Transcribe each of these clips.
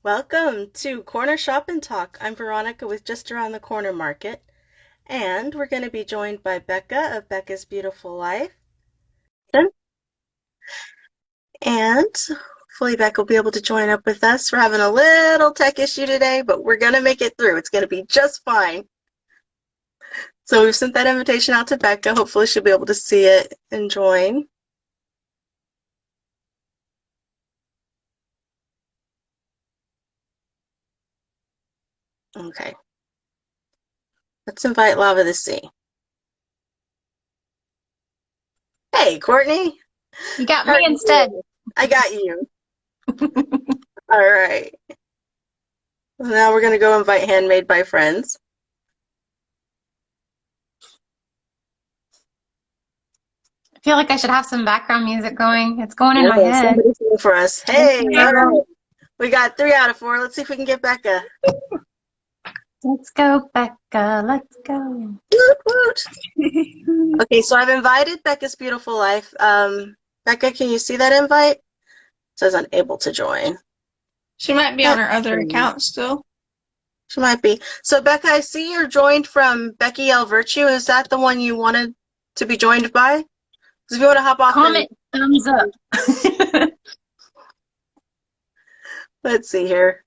Welcome to Corner Shop and Talk. I'm Veronica with Just Around the Corner Market, and we're going to be joined by Becca of Becca's Beautiful Life. And hopefully Becca will be able to join up with us. We're having a little tech issue today, but we're going to make it through. It's going to be just fine. So we've sent that invitation out to Becca. Hopefully she'll be able to see it and join. Okay. Let's invite Lava the Sea. Hey, Courtney. You got me instead. I got you. All right. Now we're going to go invite Handmade by Friends. I feel like I should have some background music going. It's going in my head. Somebody's sing for us. Hey, all right. We got 3 out of 4. Let's see if we can get Becca. Let's go, Becca. Let's go. Woot, woot. Okay, so I've invited Becca's Beautiful Life. Becca, can you see that invite? It says unable to join. She might be on her other account still. She might be. So, Becca, I see you're joined from Becky L. Virtue. Is that the one you wanted to be joined by? Because if you want to hop off, comment thumbs up. Let's see here.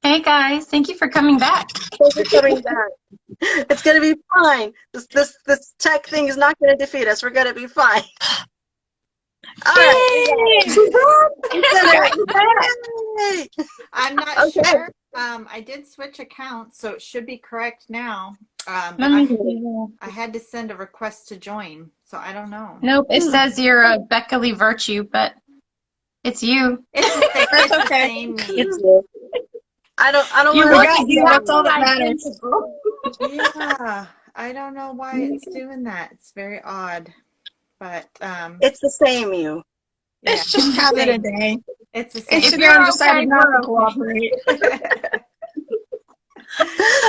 Hey guys, thank you for coming back. Thanks for coming back. It's gonna be fine. This tech thing is not gonna defeat us. We're gonna be fine. All right. Yay! I'm not sure. I did switch accounts, so it should be correct now. But I had to send a request to join, so I don't know. Nope, it says you're a Becca Lee Virtue, but it's you. It's the same me. It's you. I don't You want got you. That's all that matters. Yeah, I don't know why it's doing that. It's very odd, but it's the same you. It's just have it a day. It's the same. Instagram decided not to cooperate.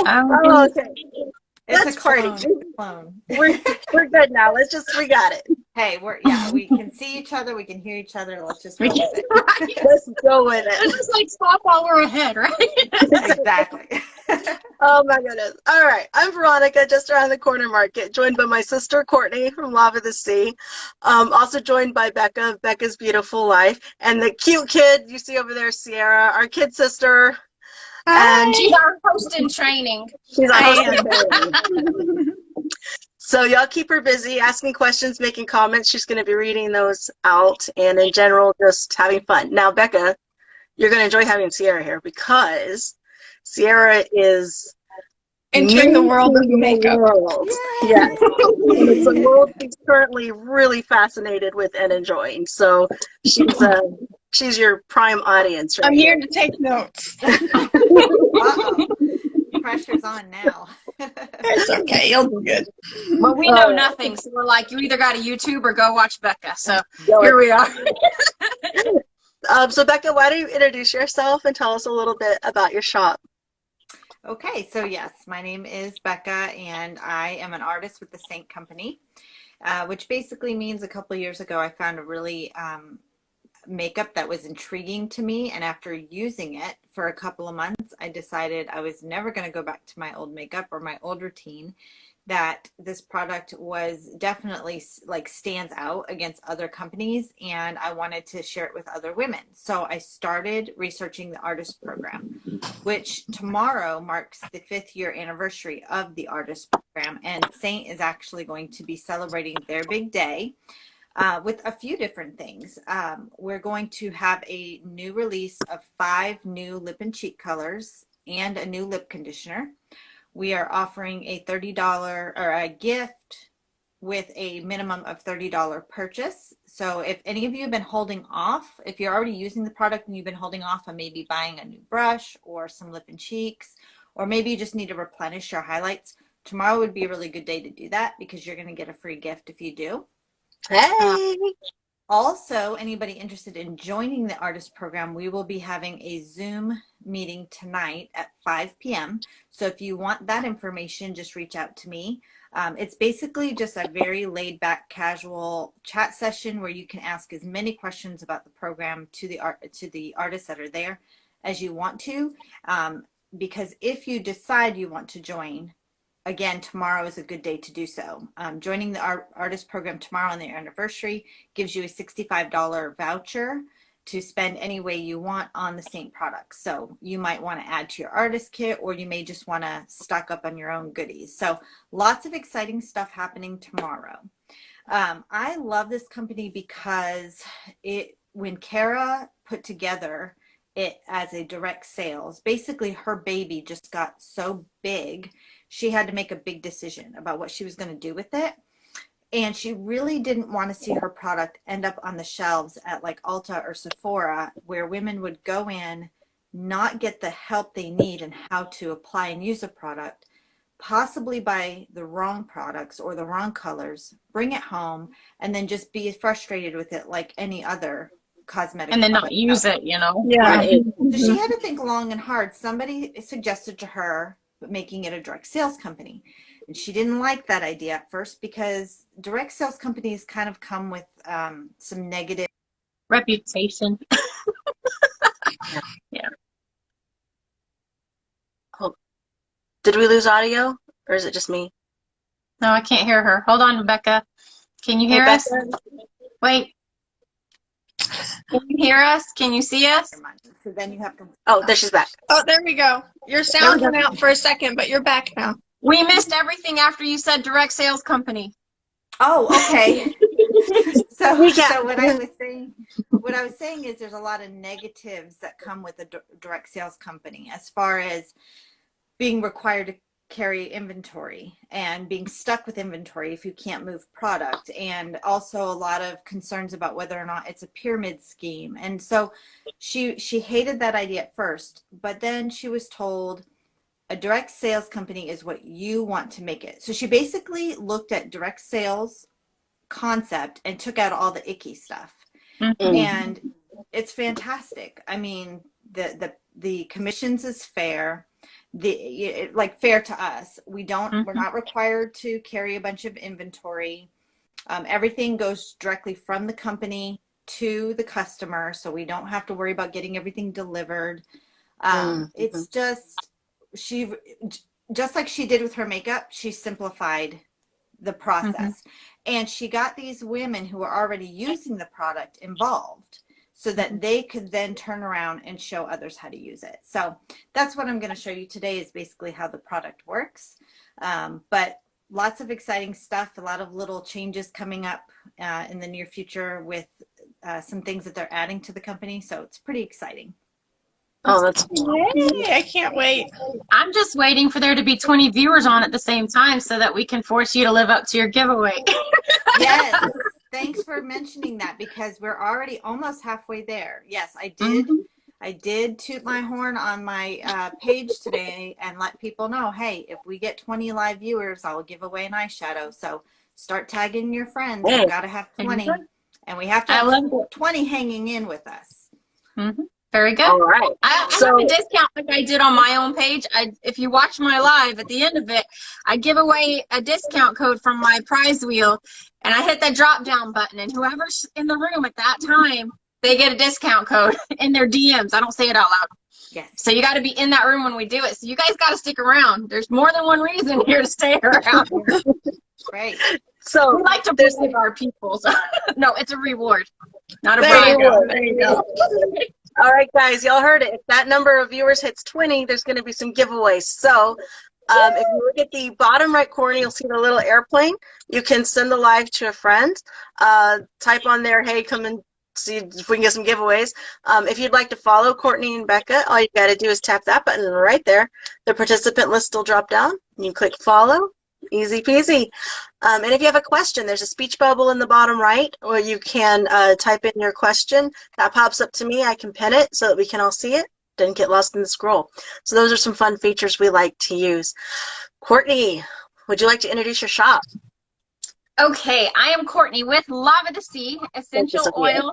Oh, okay. It's a party. clone. It's a clone. We're good now. We got it. Hey, we can see each other, we can hear each other. Let's just go with it. Let's go with it. It's just like stop while we're ahead, right? Exactly. Oh my goodness. All right. I'm Veronica, just around the corner market, joined by my sister Courtney from Lava the Sea. Also joined by Becca of Becca's Beautiful Life, and the cute kid you see over there, Sierra, our kid sister. And she's our host in training. She's our host in training. So y'all keep her busy, asking questions, making comments. She's going to be reading those out, and in general, just having fun. Now, Becca, you're going to enjoy having Sierra here because Sierra is entering the world of makeup. Yeah. And it's a world she's currently really fascinated with and enjoying. So she's your prime audience. Right I'm here to take notes. Uh-oh. Pressure's on now. It's okay. You'll do good. Well, we know nothing, so we're like, you either got a YouTube or go watch Becca. So here we are. So Becca, why don't you introduce yourself and tell us a little bit about your shop? Okay, so yes, my name is Becca, and I am an artist with the Saint Company, which basically means a couple of years ago I found a really makeup that was intriguing to me, and after using it for a couple of months, I decided I was never going to go back to my old makeup or my old routine, that this product was definitely like stands out against other companies, and I wanted to share it with other women. So I started researching the artist program, which tomorrow marks the 5th year anniversary of the artist program, and Saint is actually going to be celebrating their big day with a few different things. We're going to have a new release of 5 new lip and cheek colors and a new lip conditioner. We are offering a $30 or a gift with a minimum of $30 purchase. So if any of you have been holding off, if you're already using the product and you've been holding off on maybe buying a new brush or some lip and cheeks, or maybe you just need to replenish your highlights, tomorrow would be a really good day to do that because you're going to get a free gift if you do. Hey! Also, anybody interested in joining the artist program, we will be having a Zoom meeting tonight at 5 p.m. So if you want that information, just reach out to me. It's basically just a very laid back, casual chat session where you can ask as many questions about the program to the artists that are there as you want to. Because if you decide you want to join, again, tomorrow is a good day to do so. Joining the artist program tomorrow on their anniversary gives you a $65 voucher to spend any way you want on the Saint products. So you might want to add to your artist kit, or you may just want to stock up on your own goodies. So lots of exciting stuff happening tomorrow. I love this company because when Kara put together it as a direct sales, basically her baby just got so big, she had to make a big decision about what she was going to do with it. And she really didn't want to see her product end up on the shelves at like Ulta or Sephora, where women would go in, not get the help they need and how to apply and use a product, possibly buy the wrong products or the wrong colors, bring it home, and then just be frustrated with it like any other cosmetic And then not product use out it, you know? Yeah. Right. there. So she had to think long and hard. Somebody suggested to her making it a direct sales company. And she didn't like that idea at first because direct sales companies kind of come with some negative Reputation. Yeah. Oh, did we lose audio, or is it just me? No, I can't hear her. Hold on, Becca. Can you hear Hey, us? Becca? Wait. Can you hear us? Can you see us? So then you have to. Oh, there she's back. Oh, there we go. Your sound went out for a second, but you're back now. We missed everything after you said direct sales company. Oh, okay. So Recap. what I was saying is there's a lot of negatives that come with a direct sales company, as far as being required to carry inventory and being stuck with inventory if you can't move product, and also a lot of concerns about whether or not it's a pyramid scheme. And so she hated that idea at first, but then she was told a direct sales company is what you want to make it. So she basically looked at direct sales concept and took out all the icky stuff. Mm-hmm. And it's fantastic. I mean, the commissions is fair. Like fair to us. We're not required to carry a bunch of inventory. Everything goes directly from the company to the customer, so we don't have to worry about getting everything delivered. It's just like she did with her makeup, she simplified the process. And she got these women who are already using the product involved so that they could then turn around and show others how to use it. So that's what I'm going to show you today, is basically how the product works. But lots of exciting stuff, a lot of little changes coming up in the near future with some things that they're adding to the company. So it's pretty exciting. Oh, that's Yay, I can't wait. I'm just waiting for there to be 20 viewers on at the same time so that we can force you to live up to your giveaway. Yes. Thanks for mentioning that, because we're already almost halfway there. Yes, I did toot my horn on my page today and let people know, hey, if we get 20 live viewers, I'll give away an eyeshadow. So start tagging your friends. We've got to have 20. And we have to have 20 hanging in with us. Very good. all right. I have a discount like I did on my own page. If you watch my live, at the end of it, I give away a discount code from my prize wheel, and I hit that drop down button, and whoever's in the room at that time, they get a discount code in their DMs. I don't say it out loud. Yes. So you got to be in that room when we do it. So you guys got to stick around. There's more than one reason here to stay around. Great. So We like to bribe our people. So. No, it's a reward, not a There bribe. you go. There you go. all right, guys, y'all heard it. If that number of viewers hits 20, there's going to be some giveaways. So if you look at the bottom right corner, you'll see the little airplane. You can send the live to a friend. Type on there, hey, come and see if we can get some giveaways. If you'd like to follow Courtney and Becca, all you got to do is tap that button right there. The participant list will drop down. You click follow. Easy peasy. And if you have a question, there's a speech bubble in the bottom right, or you can type in your question. That pops up to me. I can pin it so that we can all see it. Didn't get lost in the scroll. So those are some fun features we like to use. Courtney, would you like to introduce your shop? Okay, I am Courtney with Lava to Sea Essential Oil.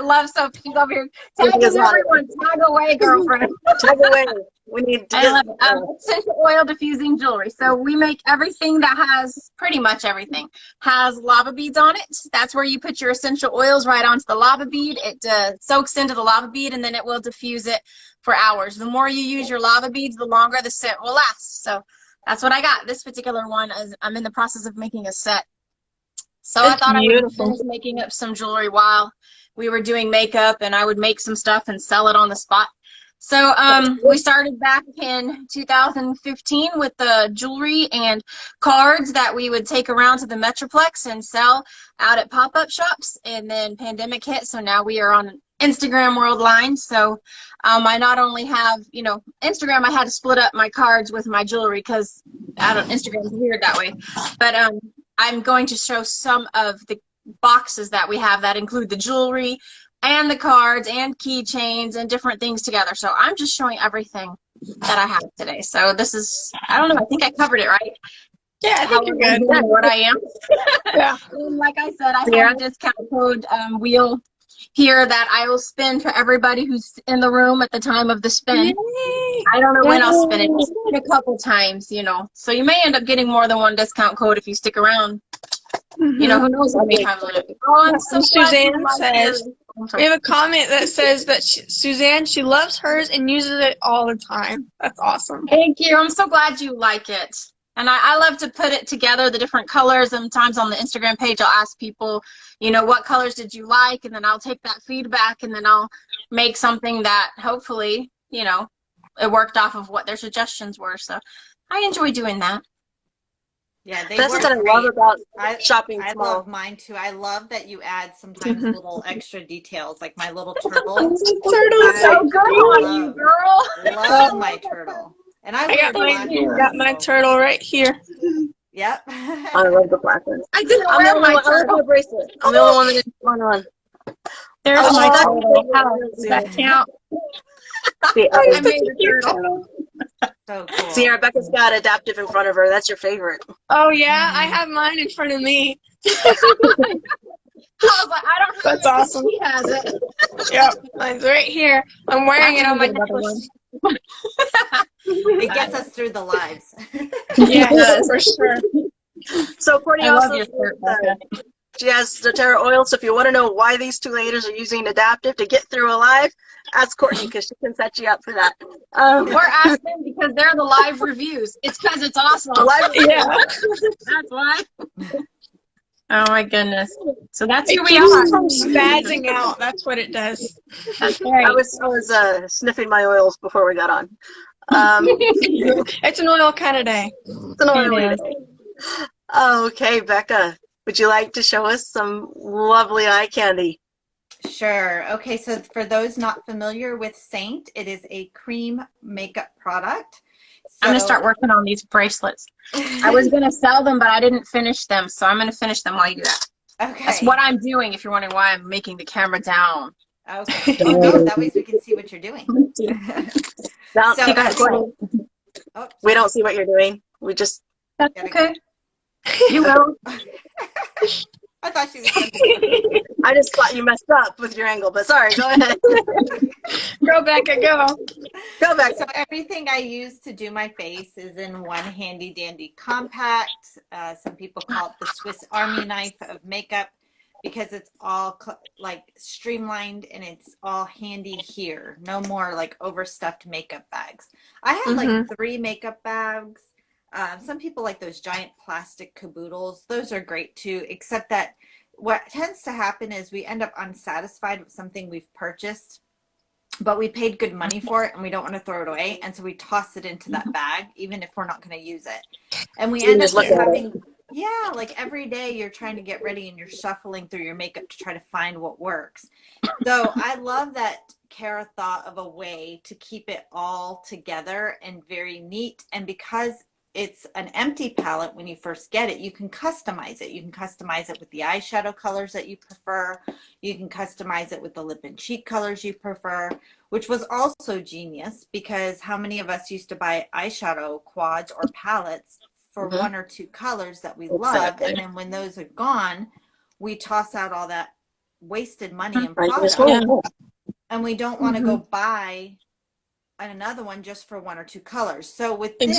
love Sophie. She's over here Sophie tagging is on it. everyone. Tag away, girlfriend. Tag away. We need to I get love it. Essential oil diffusing jewelry. So we make everything that has, pretty much everything, has lava beads on it. That's where you put your essential oils right onto the lava bead. It soaks into the lava bead, and then it will diffuse it for hours. The more you use your lava beads, the longer the scent will last. So that's what I got. This particular one, is I'm in the process of making a set. So I thought I would finish making up some jewelry while we were doing makeup, and I would make some stuff and sell it on the spot. So we started back in 2015 with the jewelry and cards that we would take around to the Metroplex and sell out at pop-up shops. And then pandemic hit, so now we are on Instagram world line. So I not only have, you know, Instagram, I had to split up my cards with my jewelry because Instagram's weird that way. But I'm going to show some of the boxes that we have that include the jewelry and the cards and keychains and different things together. So I'm just showing everything that I have today. So this is, I don't know, I think I covered it right. Yeah, I think you're good. What I am. Yeah. And like I said, I have a discount code wheel here that I will spin for everybody who's in the room at the time of the spin. Yay. I don't know when I'll spin it. I'll spin it a couple times, you know. So you may end up getting more than one discount code if you stick around. You know, who knows how many times it. Oh, I'm so Suzanne glad says, we have a comment that says that Suzanne, she loves hers and uses it all the time. That's awesome. Thank you. I'm so glad you like it. And I love to put it together, the different colors. Sometimes on the Instagram page, I'll ask people, you know, what colors did you like? And then I'll take that feedback and then I'll make something that hopefully, you know, it worked off of what their suggestions were. So I enjoy doing that. Yeah, they That's work what I great. love about shopping I small. love mine too. I love that you add sometimes little extra details, like my little turtle. Turtle is So good on you, girl. Love my turtle. And I got my so. turtle right here. Yep. I love the black one. I didn't I'm the wear only my one. I love turtle. my bracelet. I'm the only one that didn't want one. There's Oh, my that's turtle. good. How does that count? See, I made a turtle. So cool. see, Rebecca's got adaptive in front of her. That's your favorite. Oh yeah, I have mine in front of me. I was like, I don't have That's it, but awesome. She has it. Yep, mine's right here. I'm wearing it on my necklace. It gets us through the lives. Yes, for sure. So Courtney I love also your shirt, Becca. she has doTERRA oil. So if you want to know why these two ladies are using adaptive to get through a live, ask Courtney because she can set you up for that. Or ask them because they're the live reviews. It's because it's awesome. Yeah. That's why. Oh my goodness. So that's It who we keeps are. us from spazzing out. That's what it does. That's right. I was sniffing my oils before we got on. It's an oil kind of day. It's an oil It is. day. Okay, Becca, would you like to show us some lovely eye candy? Sure. Okay, so for those not familiar with Saint, it is a cream makeup product. I'm going to start working on these bracelets. I was going to sell them, but I didn't finish them, so I'm going to finish them while you do that. Okay. That's what I'm doing, if you're wondering why I'm making the camera down. Okay. Oh, no, that way we can see what you're doing. No, So- keep it going. Oh, We don't see what you're doing. We just That's Gotta okay. You will. I thought she was going I just thought you messed up with your angle, but sorry, go ahead. Go, Becca, go. Go back. So everything I use to do my face is in one handy dandy compact. Some people call it the Swiss Army knife of makeup because it's all like streamlined and it's all handy here. No more like overstuffed makeup bags. I have like 3 makeup bags. Some people like those giant plastic caboodles. Those are great too, except that what tends to happen is we end up unsatisfied with something we've purchased, but we paid good money for it and we don't want to throw it away. And so we toss it into that bag, even if we're not going to use it. And we end up just look at having, yeah, like every day you're trying to get ready and you're shuffling through your makeup to try to find what works. So I love that Kara thought of a way to keep it all together and very neat. And because it's an empty palette when you first get it, you can customize it. You can customize it with the eyeshadow colors that you prefer. You can customize it with the lip and cheek colors you prefer, which was also genius because how many of us used to buy eyeshadow quads or palettes for 1 or 2 colors that we love, and then when those are gone, we toss out all that wasted money in Right, product, and we don't want to go buy another one just for one or two colors. So with this,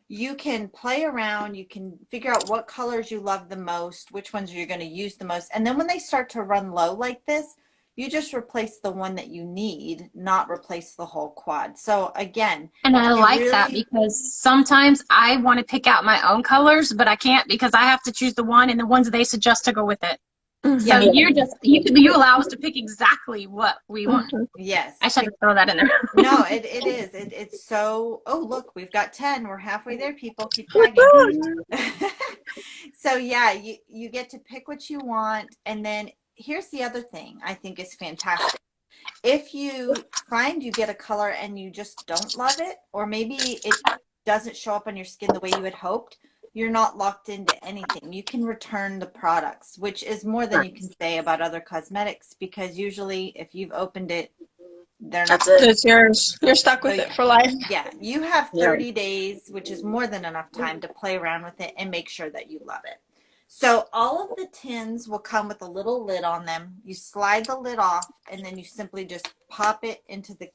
you can play around, you can figure out what colors you love the most, which ones you're going to use the most, and then when they start to run low like this, you just replace the one that you need, not replace the whole quad. So again, and I like that because sometimes I want to pick out my own colors, but I can't because I have to choose the one and the ones they suggest to go with it. So you allow us to pick exactly what we want. Yes. I should throw that in there. No, it is. It's so, oh, look, we've got 10. We're halfway there, people. Keep tagging. So yeah, you get to pick what you want. And then here's the other thing I think is fantastic. If you find you get a color and you just don't love it, or maybe it doesn't show up on your skin the way you had hoped, you're not locked into anything. You can return the products, which is more than you can say about other cosmetics, because usually if you've opened it, it's yours. You're stuck with it for life. Yeah, you have 30 days, which is more than enough time to play around with it and make sure that you love it. So all of the tins will come with a little lid on them. You slide the lid off, and then you simply just pop it into the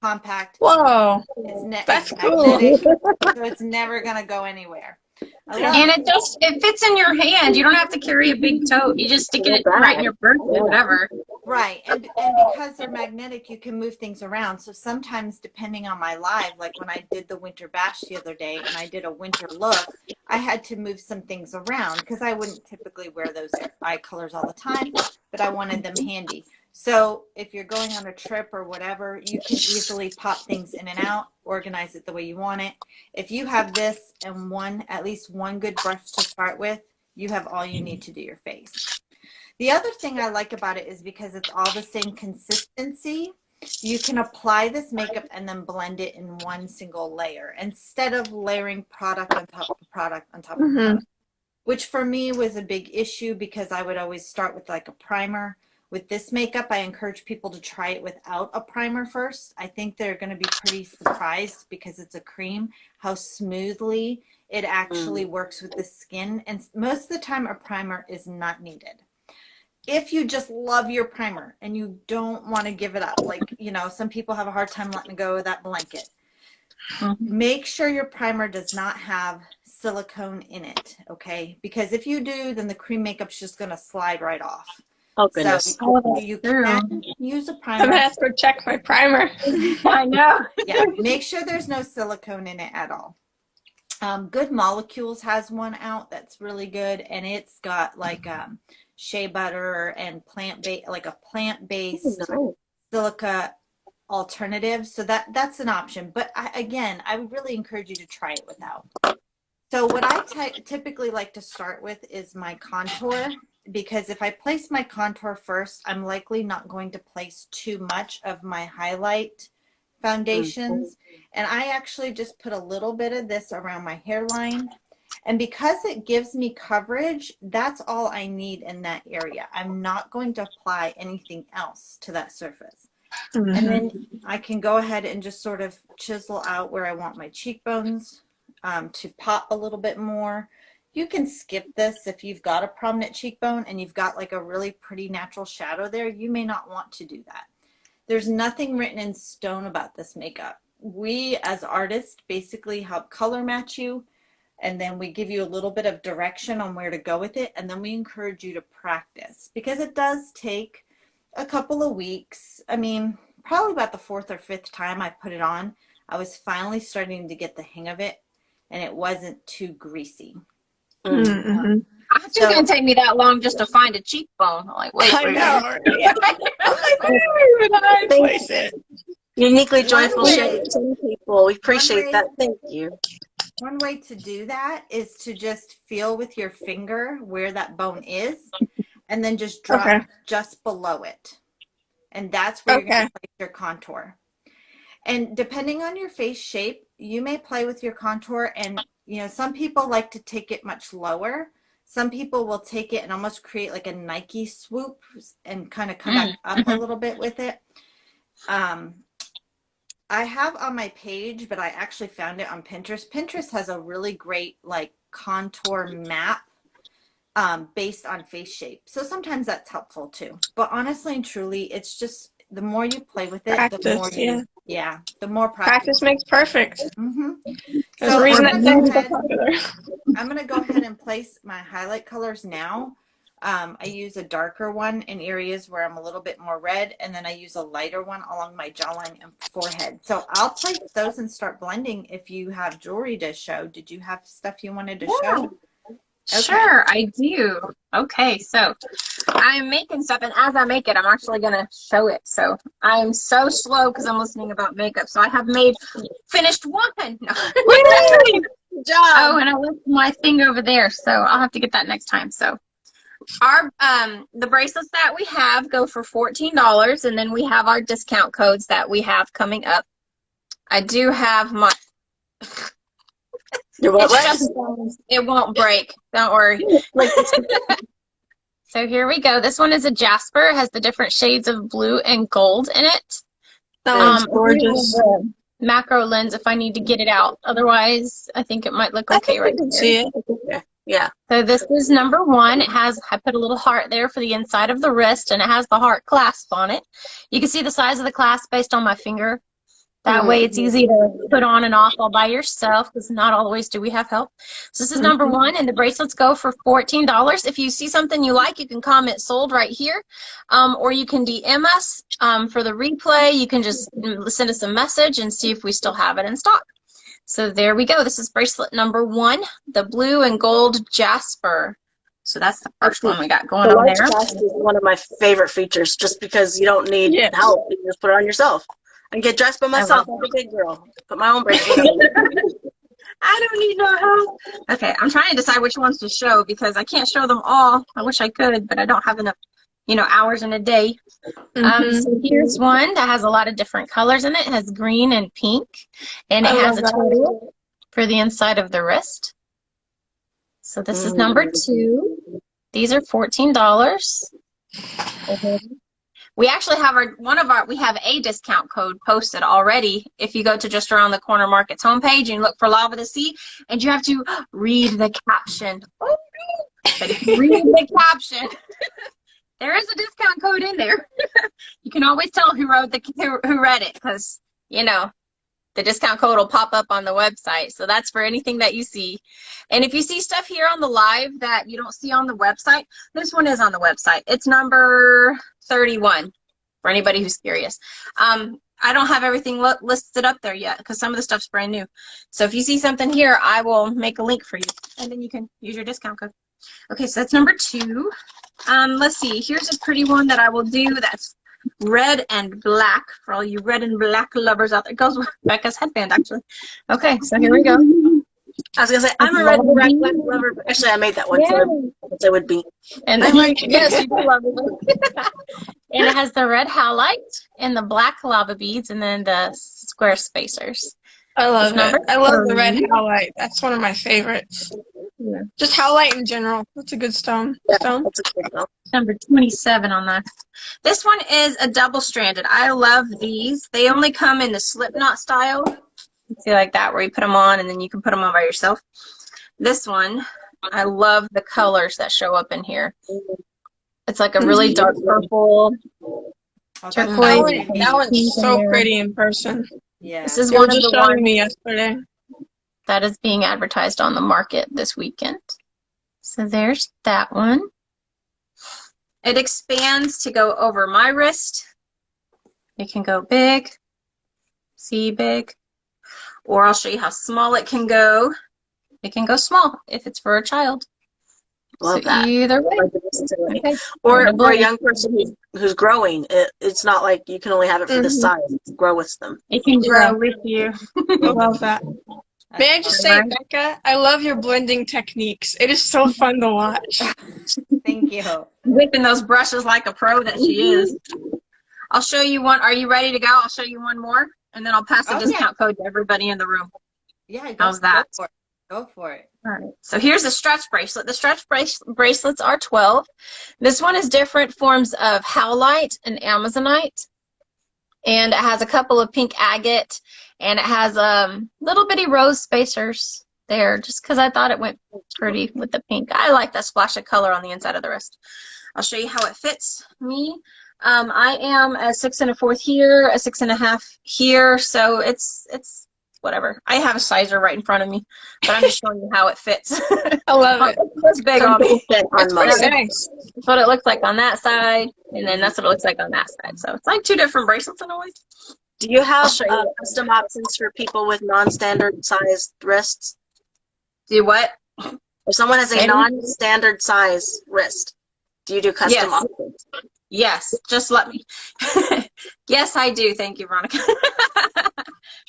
compact. Whoa, that's magnetic, so it's never gonna go anywhere. And it fits in your hand. You don't have to carry a big tote. You just stick it right in your purse or whatever. Right, and because they're magnetic, you can move things around. So sometimes, depending on my live, like when I did the winter bash the other day and I did a winter look, I had to move some things around because I wouldn't typically wear those eye colors all the time, but I wanted them handy. So if you're going on a trip or whatever, you can easily pop things in and out, organize it the way you want it. If you have this and at least one good brush to start with, you have all you need to do your face. The other thing I like about it is because it's all the same consistency, you can apply this makeup and then blend it in one single layer instead of layering product on top of product on top of product, which for me was a big issue because I would always start with like a primer. With this makeup, I encourage people to try it without a primer first. I think they're going to be pretty surprised because it's a cream, how smoothly it actually works with the skin. And most of the time, a primer is not needed. If you just love your primer and you don't want to give it up, like, you know, some people have a hard time letting go of that blanket. Make sure your primer does not have silicone in it, okay? Because if you do, then the cream makeup's just going to slide right off. Oh, goodness. So you can use a primer. I'm going to have to check my primer. I know. Yeah, make sure there's no silicone in it at all. Good Molecules has one out that's really good, and it's got like shea butter and plant-based silica alternative. So that's an option. But again, I would really encourage you to try it without. So what I typically like to start with is my contour, because if I place my contour first, I'm likely not going to place too much of my highlight foundations. And I actually just put a little bit of this around my hairline. And because it gives me coverage, that's all I need in that area. I'm not going to apply anything else to that surface. And then I can go ahead and just sort of chisel out where I want my cheekbones to pop a little bit more. You can skip this if you've got a prominent cheekbone and you've got like a really pretty natural shadow there. You may not want to do that. There's nothing written in stone about this makeup. We as artists basically help color match you, and then we give you a little bit of direction on where to go with it, and then we encourage you to practice because it does take a couple of weeks. I mean, probably about the 4th or 5th time I put it on, I was finally starting to get the hang of it, and it wasn't too greasy. It's going to take me that long just to find a cheekbone. I'm like, wait. I know. Where did I place it? Uniquely joyful shade to people. We appreciate that. Thank you. One way to do that is to just feel with your finger where that bone is, and then just drop just below it. And that's where you're going to place your contour. And depending on your face shape, you may play with your contour, and you know, some people like to take it much lower. Some people will take it and almost create like a Nike swoop and kind of come back up a little bit with it. I have on my page, but I actually found it on Pinterest. Pinterest has a really great like contour map based on face shape. So sometimes that's helpful too. But honestly and truly, it's just the more you play with it, the more Practice, you, the more practice. Practice makes perfect. There's So a reason that I'm thing is so popular. going to go ahead and place my highlight colors now. I use a darker one in areas where I'm a little bit more red, and then I use a lighter one along my jawline and forehead. So I'll place those and start blending if you have jewelry to show. Did you have stuff you wanted to show? Okay. Sure, I do. Okay, so I'm making stuff, and as I make it, I'm actually going to show it. So I'm so slow because I'm listening about makeup. So I have finished one. No. Good job. Oh, and I left my thing over there, so I'll have to get that next time. So our the bracelets that we have go for $14, and then we have our discount codes that we have coming up. I do have my... It won't break. Don't worry. So here we go. This one is a jasper. It has the different shades of blue and gold in it. That one's gorgeous. Macro lens if I need to get it out. Otherwise, I think it might look okay right there. See it. Yeah. So this is number one. I put a little heart there for the inside of the wrist, and it has the heart clasp on it. You can see the size of the clasp based on my finger. That way it's easy to put on and off all by yourself, because not always do we have help. So this is number one, and the bracelets go for $14. If you see something you like, you can comment sold right here, or you can DM us for the replay. You can just send us a message and see if we still have it in stock. So there we go. This is bracelet number one, the blue and gold jasper. So that's the first one we got going on there. The light is one of my favorite features, just because you don't need help. You just put it on yourself. I can get dressed by myself. I'm a big girl. Put my own bracelet on. I don't need no help. Okay, I'm trying to decide which ones to show because I can't show them all. I wish I could, but I don't have enough, hours in a day. So here's one that has a lot of different colors in it. It has green and pink, and it has a total for the inside of the wrist. So this is number two. These are $14. We actually have we have a discount code posted already. If you go to Just Around the Corner Market's homepage and you look for Lava to See, and you have to read the caption. Oh, no. But if you read the caption, there is a discount code in there. You can always tell who read it, because, the discount code will pop up on the website. So that's for anything that you see. And if you see stuff here on the live that you don't see on the website, this one is on the website. It's number 31 for anybody who's curious. I don't have everything listed up there yet because some of the stuff's brand new. So if you see something here, I will make a link for you, and then you can use your discount code. Okay, so that's number two. Let's see. Here's a pretty one that I will do that's red and black for all you red and black lovers out there. It goes with Becca's headband, actually. Okay, so here we go. I was going to say, I'm a red and black lover, but actually I made that one, so it would be. And then yes, you do love it. And it has the red howlite and the black lava beads, and then the square spacers. I love it. I love the red howlite. That's one of my favorites. Yeah. Just howlite in general. That's a good stone. That's a good stone. Number 27 on that. This one is a double-stranded. I love these. They only come in the slip knot style. See, like that, where you put them on and then you can put them on by yourself. This one, I love the colors that show up in here. It's like a really dark purple. Turquoise. That one's so pretty in person. Yeah. This is one of the ones me yesterday. That is being advertised on the market this weekend. So there's that one. It expands to go over my wrist. It can go big, see big, or I'll show you how small it can go. It can go small if it's for a child. Love that. Either way. Okay. Or a young person who's growing. It's not like you can only have it for this size. Grow with them. It can grow with you. I love that. May I just say, Becca, I love your blending techniques. It is so fun to watch. Thank you. Whipping those brushes like a pro that she is. I'll show you one. Are you ready to go? I'll show you one more, and then I'll pass the discount code to everybody in the room. Yeah, how's that? Go for it. All right. So here's the stretch bracelet. The stretch bracelets are 12. This one is different forms of howlite and amazonite. And it has a couple of pink agate, and it has little bitty rose spacers there just because I thought it went pretty with the pink. I like that splash of color on the inside of the wrist. I'll show you how it fits me. I am a 6 1/4 here, a 6 1/2 here, so it's whatever. I have a sizer right in front of me, but I'm just showing you how it fits. I love it. It's big on me. It's pretty nice. That's what it looks like on that side, and then that's what it looks like on that side. So it's like 2 different bracelets in a way. Do you have show you. custom options for people with non-standard sized wrists? Do what? If someone has a non-standard size wrist, do you do custom options? Yes, just let me. Yes, I do. Thank you, Veronica.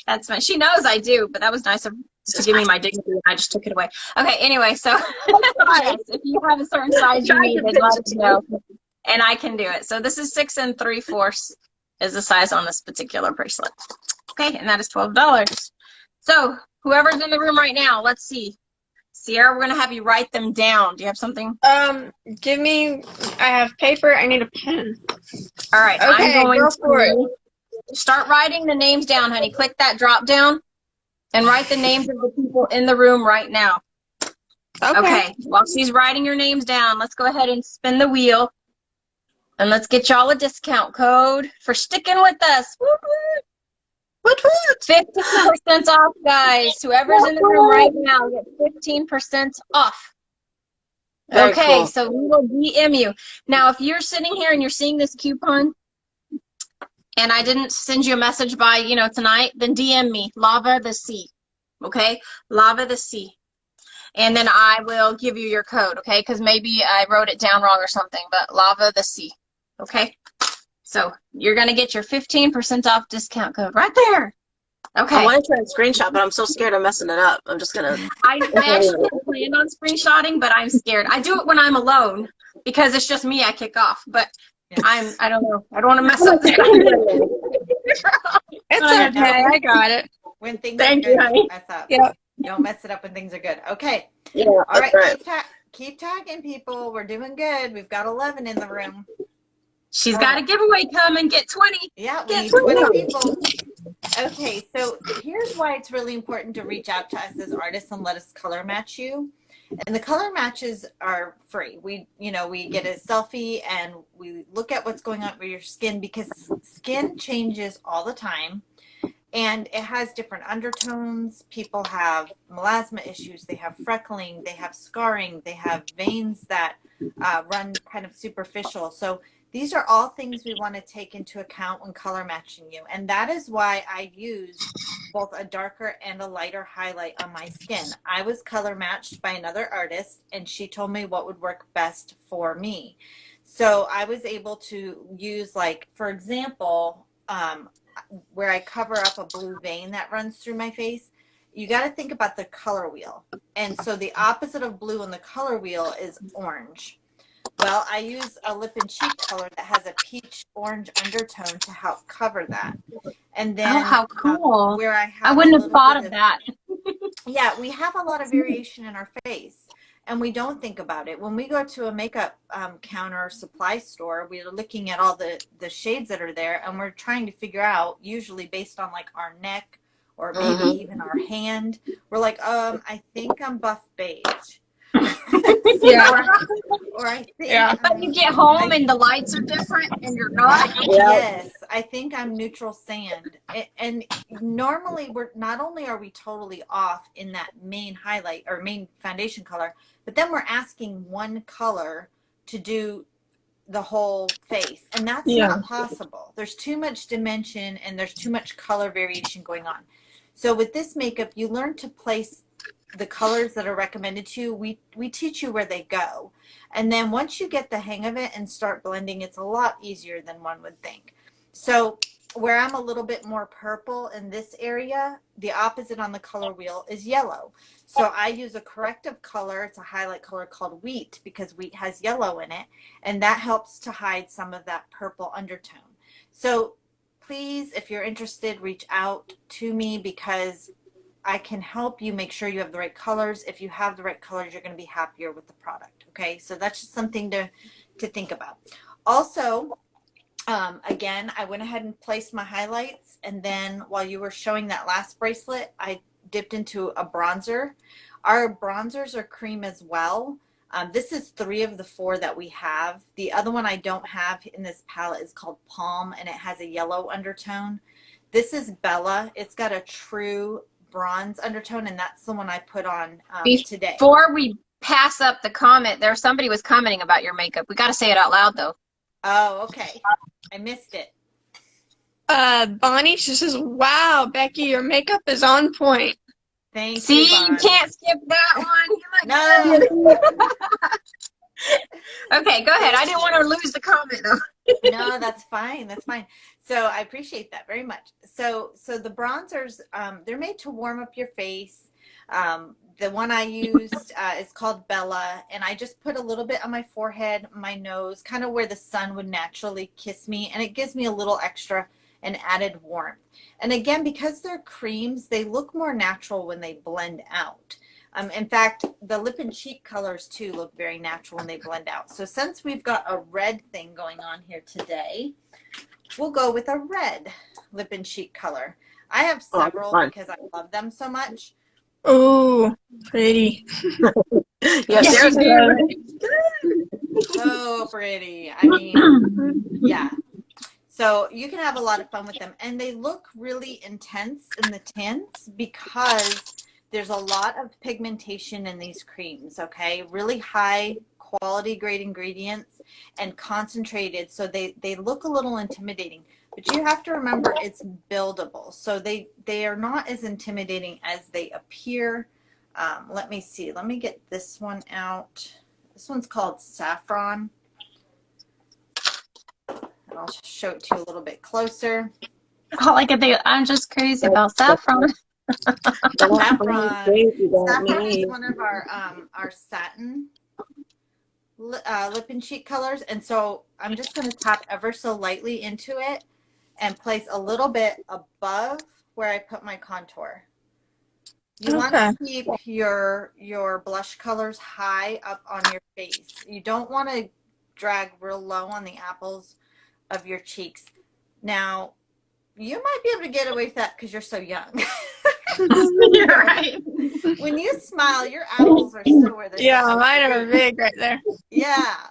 That's fine. She knows I do, but that was nice of to give me my dignity, and I just took it away. Okay, anyway, so yes, if you have a certain size you need, then let us know, and I can do it. So this is 6 3/4 is the size on this particular bracelet. Okay, and that is $12. So whoever's in the room right now, let's see. Sierra, we're going to have you write them down. Do you have something? Give me, I have paper, I need a pen. All right, Okay, I'm going go for it. Start writing the names down, honey. Click that drop down and write the names of the people in the room right now. Okay. While she's writing your names down, let's go ahead and spin the wheel. And let's get y'all a discount code for sticking with us. Woo -woo. What? 15% off, guys. Whoever's in the room right now, get 15% off. Very okay, cool. So we will DM you. Now, if you're sitting here and you're seeing this coupon, and I didn't send you a message by, tonight, then DM me, Lava the Sea, okay? Lava the Sea. And then I will give you your code, okay? Because maybe I wrote it down wrong or something, but Lava the Sea, okay? So you're going to get your 15% off discount code right there. Okay. I want to try and screenshot, but I'm so scared of messing it up. I'm just going to... I actually planned on screenshotting, but I'm scared. I do it when I'm alone because it's just me I kick off, but... I don't know. I don't want to mess up the It's okay. I got it. When things Thank are you, good, honey. mess up. Yep. You don't mess it up when things are good. Okay. Yeah, All right. right. Keep tagging people. We're doing good. We've got 11 in the room. She's got a giveaway coming. Get 20. Yeah, we Get need 20 20 people. Okay, so here's why it's really important to reach out to us as artists and let us color match you. And the color matches are free. We get a selfie and we look at what's going on with your skin because skin changes all the time and it has different undertones. People have melasma issues. They have freckling. They have scarring. They have veins that run kind of superficial. So these are all things we want to take into account when color matching you. And that is why I use both a darker and a lighter highlight on my skin. I was color matched by another artist and she told me what would work best for me. So I was able to use, like, for example, where I cover up a blue vein that runs through my face, you got to think about the color wheel. And so the opposite of blue on the color wheel is orange. Well, I use a lip and cheek color that has a peach orange undertone to help cover that. And then how cool. Where I wouldn't have thought of that. Yeah, we have a lot of variation in our face and we don't think about it. When we go to a makeup counter or supply store, we're looking at all the shades that are there and we're trying to figure out, usually based on like our neck or maybe even our hand, we're like, I think I'm buff beige. Yeah. Or I think But you get home and the lights are different and you're not. Yes, I think I'm neutral sand. And normally we're not only are we totally off in that main highlight or main foundation color, but then we're asking one color to do the whole face, and that's not possible. There's too much dimension and there's too much color variation going on. So with this makeup, you learn to place the colors that are recommended to you. We teach you where they go. And then once you get the hang of it and start blending, it's a lot easier than one would think. So where I'm a little bit more purple in this area, the opposite on the color wheel is yellow. So I use a corrective color. It's a highlight color called Wheat because wheat has yellow in it. And that helps to hide some of that purple undertone. So please, if you're interested, reach out to me because I can help you make sure you have the right colors. If you have the right colors, you're going to be happier with the product. Okay, so that's just something to think about. Also, again, I went ahead and placed my highlights, and then while you were showing that last bracelet, I dipped into a bronzer. Our bronzers are cream as well. This is 3 of the 4 that we have. The other one I don't have in this palette is called Palm, and it has a yellow undertone. This is Bella. It's got a true bronze undertone, and that's the one I put on today. Before we pass up the comment, somebody was commenting about your makeup. We got to say it out loud, though. Oh, okay. I missed it. Bonnie, she says, wow, Becky, your makeup is on point. Thank you, See, Bonnie. you can't skip that one. No. Okay, go ahead. I didn't want to lose the comment, though. No, that's fine. That's fine. So I appreciate that very much. So the bronzers, they're made to warm up your face. The one I used is called Bella, and I just put a little bit on my forehead, my nose, kind of where the sun would naturally kiss me, and it gives me a little extra and added warmth. And again, because they're creams, they look more natural when they blend out. In fact, the lip and cheek colors too look very natural when they blend out. So since we've got a red thing going on here today, we'll go with a red lip and cheek color. I have several because I love them so much. Oh, pretty. Yes, there's So pretty. I mean, yeah. So you can have a lot of fun with them. And they look really intense in the tints because there's a lot of pigmentation in these creams, okay? Really high quality grade ingredients and concentrated. So they look a little intimidating. But you have to remember it's buildable. So they are not as intimidating as they appear. Let me see. Let me get this one out. This one's called Saffron. And I'll show it to you a little bit closer. All I can think of, I'm just crazy about Saffron. Saffron is one of our satin lip and cheek colors. And so I'm just going to tap ever so lightly into it and place a little bit above where I put my contour. You want to keep your blush colors high up on your face. You don't want to drag real low on the apples of your cheeks. Now, you might be able to get away with that because you're so young. You're right. When you smile, your apples are still where they're Yeah, mine are big right there. Yeah.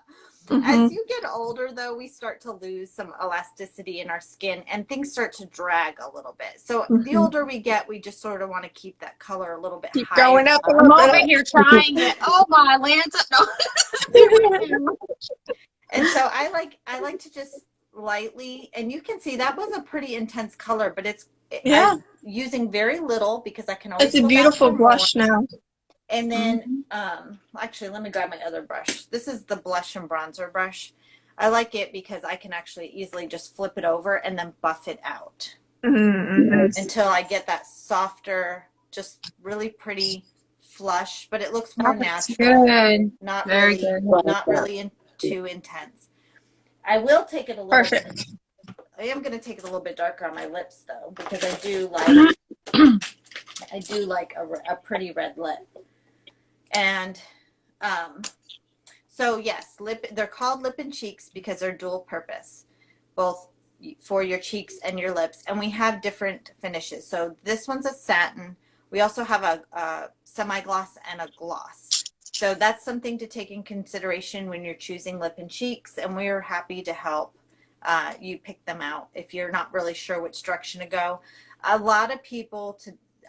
Mm-hmm. As you get older, though, we start to lose some elasticity in our skin and things start to drag a little bit. So the older we get, we just sort of want to keep that color a little bit Keep higher. going up. I'm over here trying it. Oh my Lanta. No. And so I like to just lightly, and you can see that was a pretty intense color, but it's I'm using very little because I can always It's a beautiful blush now. And then actually let me grab my other brush. This is the blush and bronzer brush. I like it because I can actually easily just flip it over and then buff it out until I get that softer, just really pretty flush, but it looks more natural. Good. Not Very really, good. not really too intense. I will take it a little bit. I am going to take it a little bit darker on my lips though, because I do like a pretty red lip. And so yes, they're called lip and cheeks because they're dual purpose, both for your cheeks and your lips. And we have different finishes. So this one's a satin. We also have a semi-gloss and a gloss. So that's something to take in consideration when you're choosing lip and cheeks. And we're happy to help you pick them out if you're not really sure which direction to go.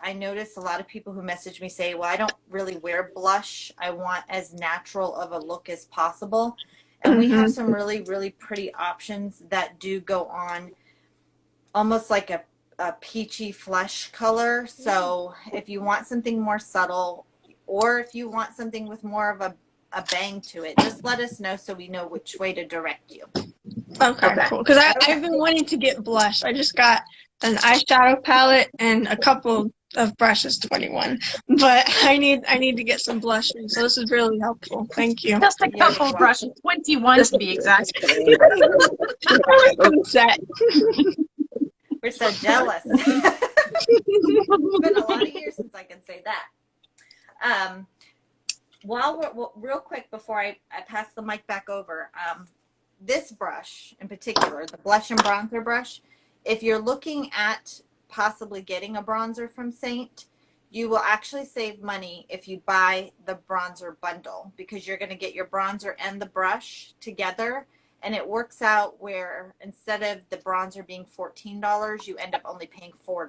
I notice a lot of people who message me say, well, I don't really wear blush. I want as natural of a look as possible. And we have some really, really pretty options that do go on almost like a peachy flesh color. So if you want something more subtle, or if you want something with more of a bang to it, just let us know so we know which way to direct you. Okay, cool. Because I've been wanting to get blush. I just got an eyeshadow palette and a couple of brushes, 21. But I need to get some blush, so this is really helpful. Thank you. Just a couple of brushes, 21 to be exact. I'm set. We're so jealous. It's been a lot of years since I can say that. Real quick before I pass the mic back over, this brush in particular, the blush and bronzer brush, if you're looking at possibly getting a bronzer from Saint, you will actually save money if you buy the bronzer bundle, because you're going to get your bronzer and the brush together, and it works out where instead of the bronzer being $14, you end up only paying $4.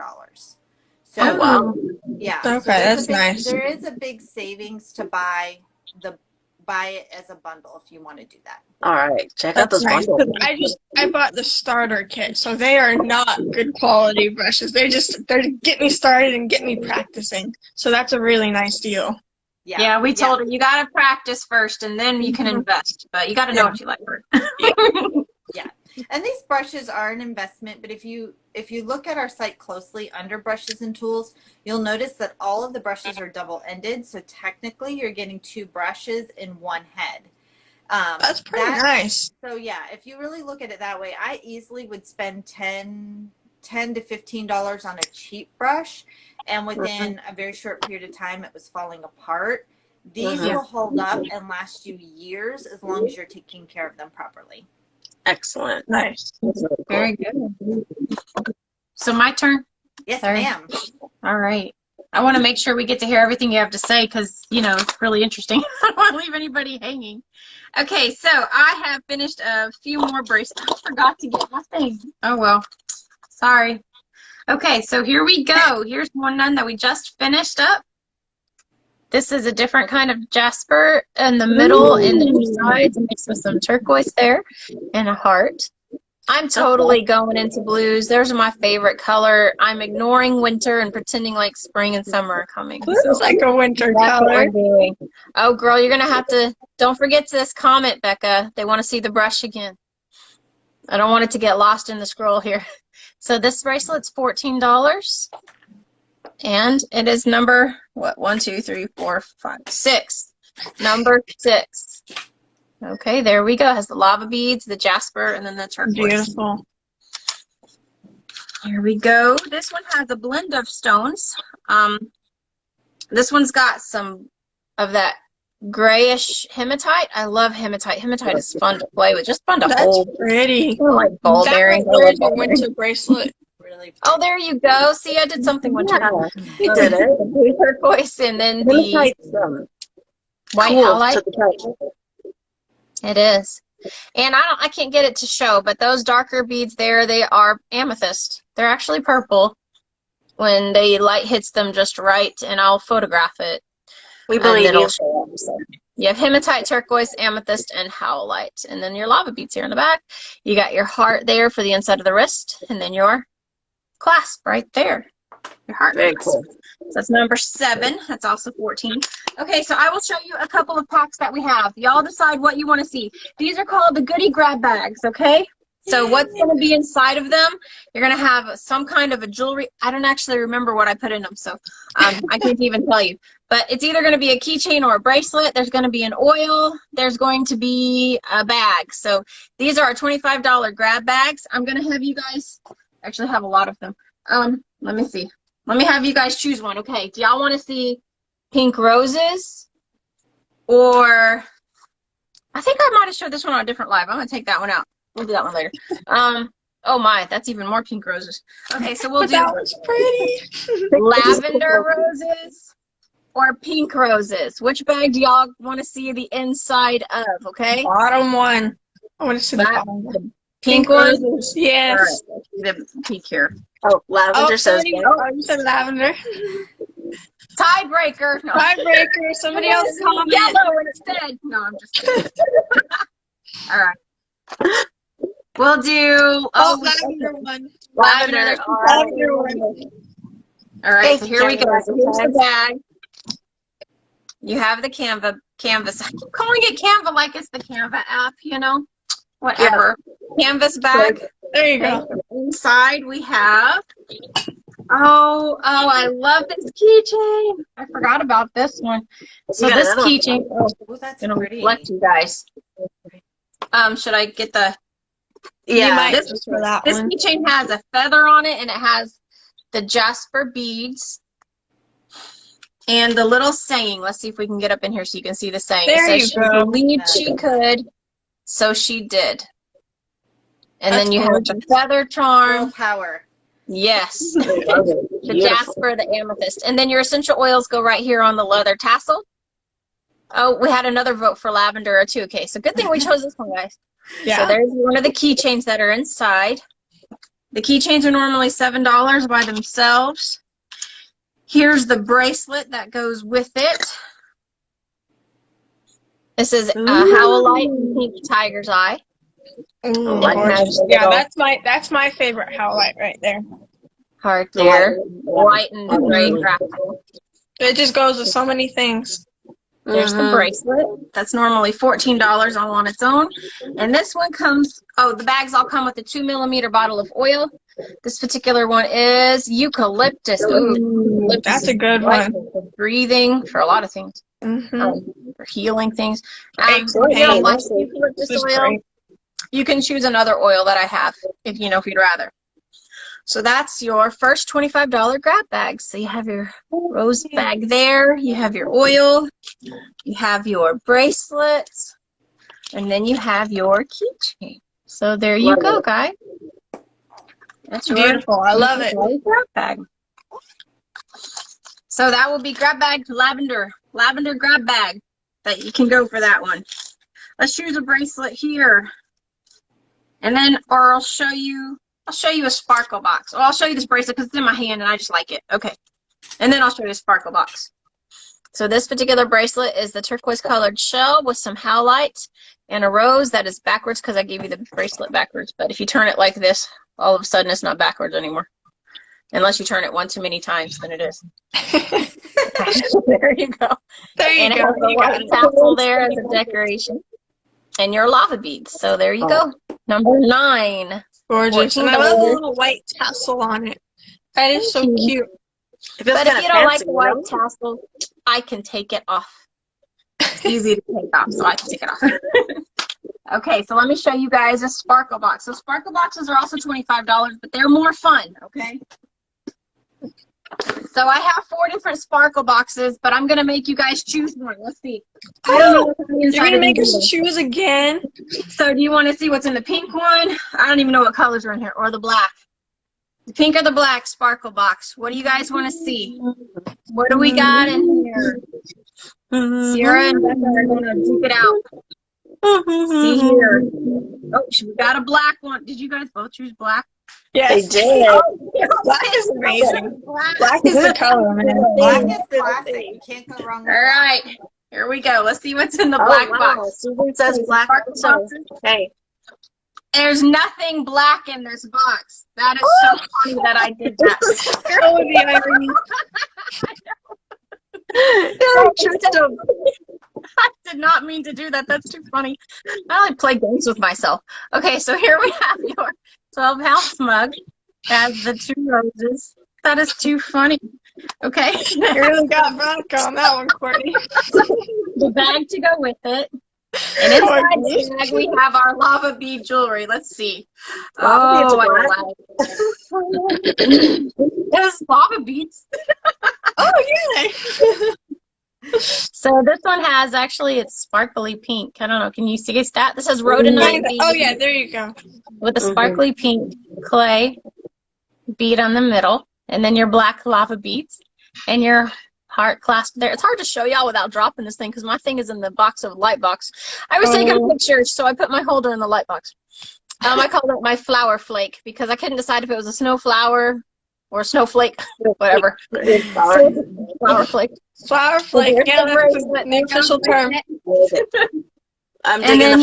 So Oh, wow. yeah, Okay, so that's nice. there is a big savings to buy it as a bundle if you want to do that. All right, check out That's those nice. bundles. 'Cause I bought the starter kit, so they are not good quality brushes. They're to get me started and get me practicing. So that's a really nice deal. Yeah, we told her you got to practice first and then you can invest, but you got to know what you like first. Yeah. And these brushes are an investment, but if you look at our site closely under brushes and tools, you'll notice that all of the brushes are double-ended, so technically you're getting 2 brushes in one head. That's pretty nice. So yeah, if you really look at it that way, I easily would spend $10 to $15 on a cheap brush, and within a very short period of time it was falling apart. These will hold up and last you years as long as you're taking care of them properly. Excellent. Nice. Very good. So my turn? Yes, Sorry. ma'am. All right. I want to make sure we get to hear everything you have to say because, you know, it's really interesting. I don't want to leave anybody hanging. Okay, so I have finished a few more bracelets. I forgot to get my thing. Oh, well. Sorry. Okay, so here we go. Here's one that we just finished up. This is a different kind of jasper in the middle and the sides, mixed with some turquoise there and a heart. I'm totally going into blues. There's my favorite color. I'm ignoring winter and pretending like spring and summer are coming. This is like a winter That's what color. we're doing. Oh, girl, you're going to have to, don't forget this comment, Becca. They want to see the brush again. I don't want it to get lost in the scroll here. So this bracelet's $14. And it is number, what, 1, 2, 3, 4, 5, 6. Number 6. Okay, there we go. It has the lava beads, the jasper, and then the turquoise. Beautiful. Here we go. This one has a blend of stones. This one's got some of that grayish hematite. I love hematite. Hematite is fun to play with. Just fun to hold. That's pretty. I like ball bearings. There's a winter bracelet. Really. Oh, there you go. See, I did something winter. Yeah, you did it. The blue turquoise and then the Hematite's, white cool highlight. to the touch. It is. And I can't get it to show, but those darker beads there, they are amethyst. They're actually purple when the light hits them just right, and I'll photograph it. We believe it'll you. show up. So you have hematite, turquoise, amethyst, and howlite. And then your lava beads here in the back. You got your heart there for the inside of the wrist, and then your clasp right there. Your heart. Very clasp. cool. So that's number 7. That's also 14. Okay, so I will show you a couple of packs that we have. Y'all decide what you want to see. These are called the Goody grab bags, okay? So what's going to be inside of them? You're going to have some kind of a jewelry. I don't actually remember what I put in them, so I can't even tell you. But it's either going to be a keychain or a bracelet. There's going to be an oil. There's going to be a bag. So these are our $25 grab bags. I'm going to have you guys actually have a lot of them. Let me see. Let me have you guys choose one. Okay, do y'all want to see pink roses? Or I think I might have showed this one on a different live. I'm going to take that one out. We'll do that one later. Oh my, that's even more pink roses. Okay, so we'll do That was pretty. lavender roses or pink roses. Which bag do y'all want to see the inside of, okay? Bottom one. I want to see the That- bottom one. Pink one? roses. Yes. All right, let's see the pink here. Oh, lavender says somebody, you said lavender. Tiebreaker. No. Tiebreaker. Somebody else comment. Yellow instead. No, I'm just kidding. All right. We'll do Lavender one. lavender. Lavender one. All right, so Thank here we you, go. Jennifer. So here's the bag. You have the canvas. I keep calling it Canva like it's the Canva app, you know? Whatever. Canvas bag. There you go. Inside we have, I love this keychain. I forgot about this one. So You got this another one? keychain, Oh, that's gonna pretty. reflect you guys. Should I get the, Yeah, this for that this one. keychain has a feather on it and it has the jasper beads and the little saying. Let's see if we can get up in here so you can see the saying. There It you says she go. believed she could, so she did. And That's then you have the gorgeous. feather charm. Girl power. Yes. Love it. The Beautiful. jasper, the amethyst. And then your essential oils go right here on the leather tassel. Oh, we had another vote for lavender too. Okay, so good thing we chose this one, guys. Yeah. So there's one of the keychains that are inside. The keychains are normally $7 by themselves. Here's the bracelet that goes with it. This is a Howlite and Pink Tiger's Eye. Ooh, Like gorgeous. that. Yeah, that's my favorite Howlite right there. Heart there. White and gray graphical. It just goes with so many things. There's the bracelet. That's normally $14 all on its own. And this one comes, the bags all come with a 2mm bottle of oil. This particular one is eucalyptus. Ooh, That's a good one. For breathing, for a lot of things. For healing things. If you don't like eucalyptus oil, you can choose another oil that I have if you'd rather. So that's your first $25 grab bag. So you have your rose bag there, you have your oil, you have your bracelets, and then you have your keychain. So there you go, guys. That's beautiful. I love it. Grab bag. So that will be grab bag to lavender grab bag. That you can go for that one. Let's choose a bracelet here, and then I'll show you a sparkle box. Well, I'll show you this bracelet because it's in my hand and I just like it. Okay. And then I'll show you a sparkle box. So this particular bracelet is the turquoise colored shell with some howlite and a rose that is backwards because I gave you the bracelet backwards. But if you turn it like this, all of a sudden it's not backwards anymore. Unless you turn it one too many times, then it is. There you go. There you and go. It has a white tassel there as a decoration. And your lava beads. So there you go. Number 9. Gorgeous. And I love the little white tassel on it. That is so cute. But if you don't like the white tassel, I can take it off. It's easy to take off, so I can take it off. Okay, so let me show you guys a sparkle box. So sparkle boxes are also $25, but they're more fun, okay? So I have 4 different sparkle boxes, but I'm going to make you guys choose one. Let's see. I don't know what's on the inside. You're going to make us choose again? So do you want to see what's in the pink one? I don't even know what colors are in here. Or the black. The pink or the black sparkle box. What do you guys want to see? What do we got in here? Sierra and Becca are going to duke it out. See here. Oh, we got a black one. Did you guys both choose black? Yes. They did. Black is amazing. Black is the color, man. Black is classic. You can't go wrong with All right. Here we go. Let's see what's in the black box. Susan says black. Hey. There's nothing black in this box. That is so funny that I did that. Oh, the irony. I did not mean to do that. That's too funny. I like play games with myself. Okay, so here we have your 12-ounce mug. Has the 2 roses. That is too funny. Okay. You really got Veronica on that one, Courtney. The bag to go with it. And inside the bag, we have our lava bead jewelry. Let's see. Oh, I like it. There's lava beads. Oh, yeah. So this one has, actually, it's sparkly pink. I don't know. Can you see that? This has rhodonite bead. Oh, yeah, there you go. With a sparkly pink clay bead on the middle. And then your black lava beads. And your heart clasp there. It's hard to show y'all without dropping this thing because my thing is in the box of light box. I was taking pictures, so I put my holder in the light box. I called it my flower flake because I couldn't decide if it was a snow flower or a snowflake, whatever. Flower flake. Flower flake. Yeah, that's the new official term. I'm and digging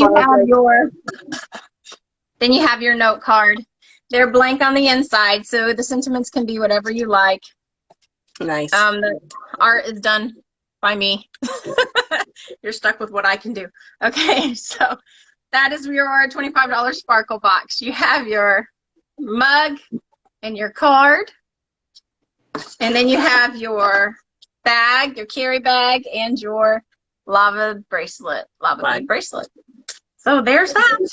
then you have your note card. They're blank on the inside, so the sentiments can be whatever you like. Nice. The art is done by me. You're stuck with what I can do. Okay, so that is your $25 sparkle box. You have your mug and your card. And then you have your bag, your carry bag, and your lava bracelet. Lava bracelet. So there's that.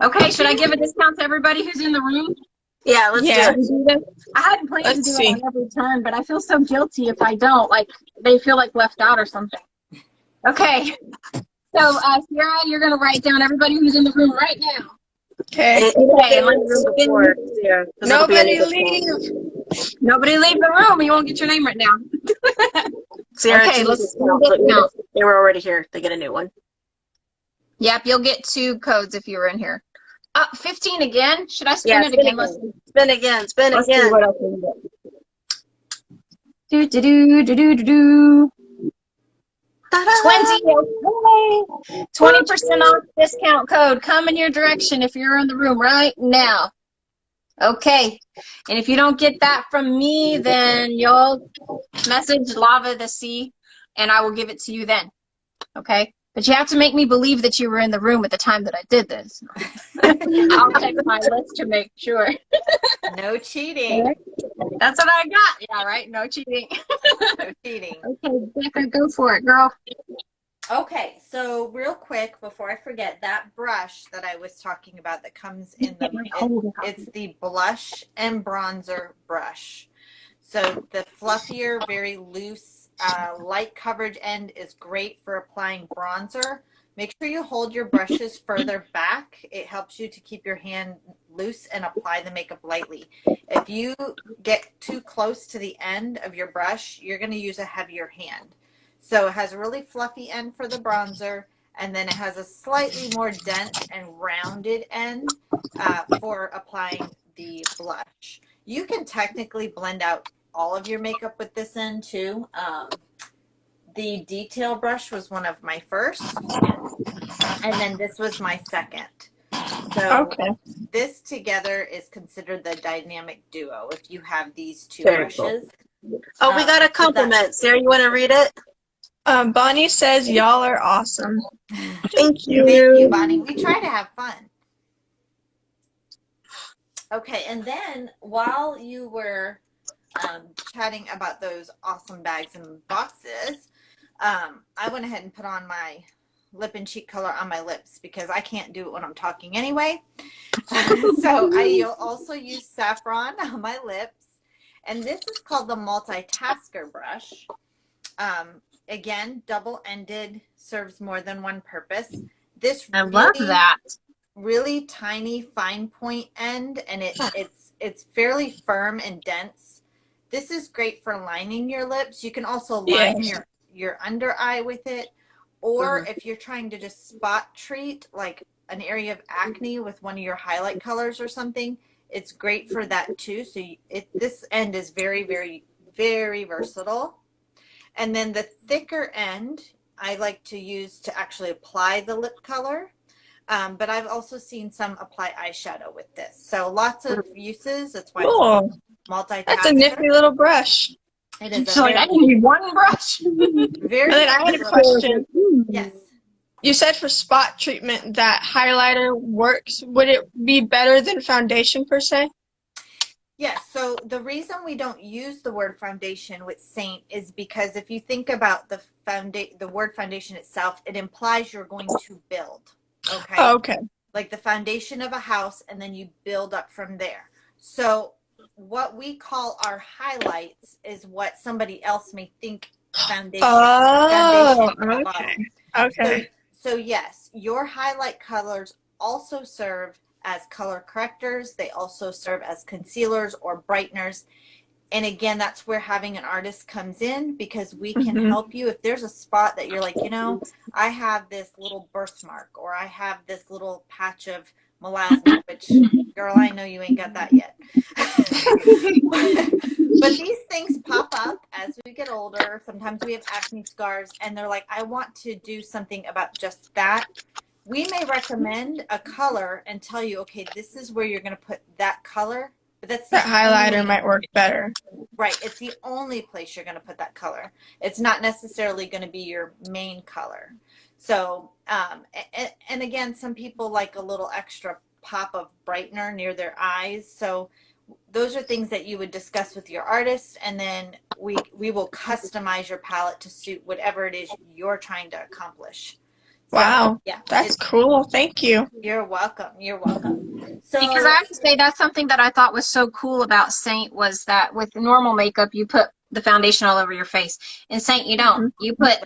Okay, should I give a discount to everybody who's in the room? Yeah, let's do it. I hadn't planned to do it on every turn, but I feel so guilty if I don't. Like, they feel like left out or something. Okay. So, Sierra, you're going to write down everybody who's in the room right now. Okay. Okay, Before, yeah, 'cause it'll be a Nobody new leave. discount. nobody leave the room. You won't get your name written down. Sarah, Okay, it's a new let's discount, do so even discount. if they were already here, they get a new one. Yep, you'll get 2 codes if you were in here. 15 again? Should I Yeah, spin it spin again? again. Spin again. Spin Let's see again. what else we can get. Do, do, do, do, do, do, do. Ta-da! 20, okay. 20% off discount code coming your direction if you're in the room right now. Okay. And if you don't get that from me, then you'll message Lava the Sea and I will give it to you then. Okay? But you have to make me believe that you were in the room at the time that I did this. I'll check my list to make sure. No cheating. That's what I got. Yeah, right? No cheating. No cheating. Okay, Becca, go for it, girl. Okay, so real quick before I forget, that brush that I was talking about that comes in it's the blush and bronzer brush. So the fluffier, very loose, light coverage end is great for applying bronzer. Make sure you hold your brushes further back. It helps you to keep your hand loose and apply the makeup lightly. If you get too close to the end of your brush, you're going to use a heavier hand. So it has a really fluffy end for the bronzer, and then it has a slightly more dense and rounded end for applying the blush. You can technically blend out all of your makeup with this end too. The detail brush was one of my first, and then this was my second. So this together is considered the dynamic duo if you have these two brushes. Oh, we got a compliment. Sarah, you want to read it? Bonnie says, y'all are awesome. Thank you. Thank you, Bonnie. We try to have fun. Okay, and then while you were chatting about those awesome bags and boxes, I went ahead and put on my lip and cheek color on my lips because I can't do it when I'm talking anyway. So I also use Saffron on my lips, and this is called the multitasker brush. Again, double-ended, serves more than one purpose. This I love that. Really tiny fine point end, and it's fairly firm and dense. This is great for lining your lips. You can also line your under eye with it, or if you're trying to just spot treat like an area of acne with one of your highlight colors or something, it's great for that too. So this end is very, very, very versatile. And then the thicker end I like to use to actually apply the lip color. But I've also seen some apply eyeshadow with this. So lots of uses. That's why it's multitasker. That's a nifty little brush. It is. So I need one brush. Very. And then I had a question. Yes. You said for spot treatment that highlighter works. Would it be better than foundation per se? Yes. So the reason we don't use the word foundation with Saint is because if you think about the word foundation itself, it implies you're going to build. Okay. Oh, okay. Like the foundation of a house, and then you build up from there. So what we call our highlights is what somebody else may think foundation. Oh, foundation okay. So yes, your highlight colors also serve as color correctors. They also serve as concealers or brighteners. And again, that's where having an artist comes in, because we can help you. If there's a spot that you're like, I have this little birthmark, or I have this little patch of melasma, which, girl, I know you ain't got that yet. But these things pop up as we get older. Sometimes we have acne scars, and they're like, I want to do something about just that. We may recommend a color and tell you, okay, this is where you're going to put that color. But that's that highlighter might work better. Right. It's the only place you're going to put that color. It's not necessarily going to be your main color. So, and again, some people like a little extra pop of brightener near their eyes. So those are things that you would discuss with your artist, and then we will customize your palette to suit whatever it is you're trying to accomplish. So, wow. Yeah. That's cool. Thank you. You're welcome. You're welcome. So, because I have to say that's something that I thought was so cool about Saint, was that with normal makeup, you put the foundation all over your face. In Saint, you don't. You put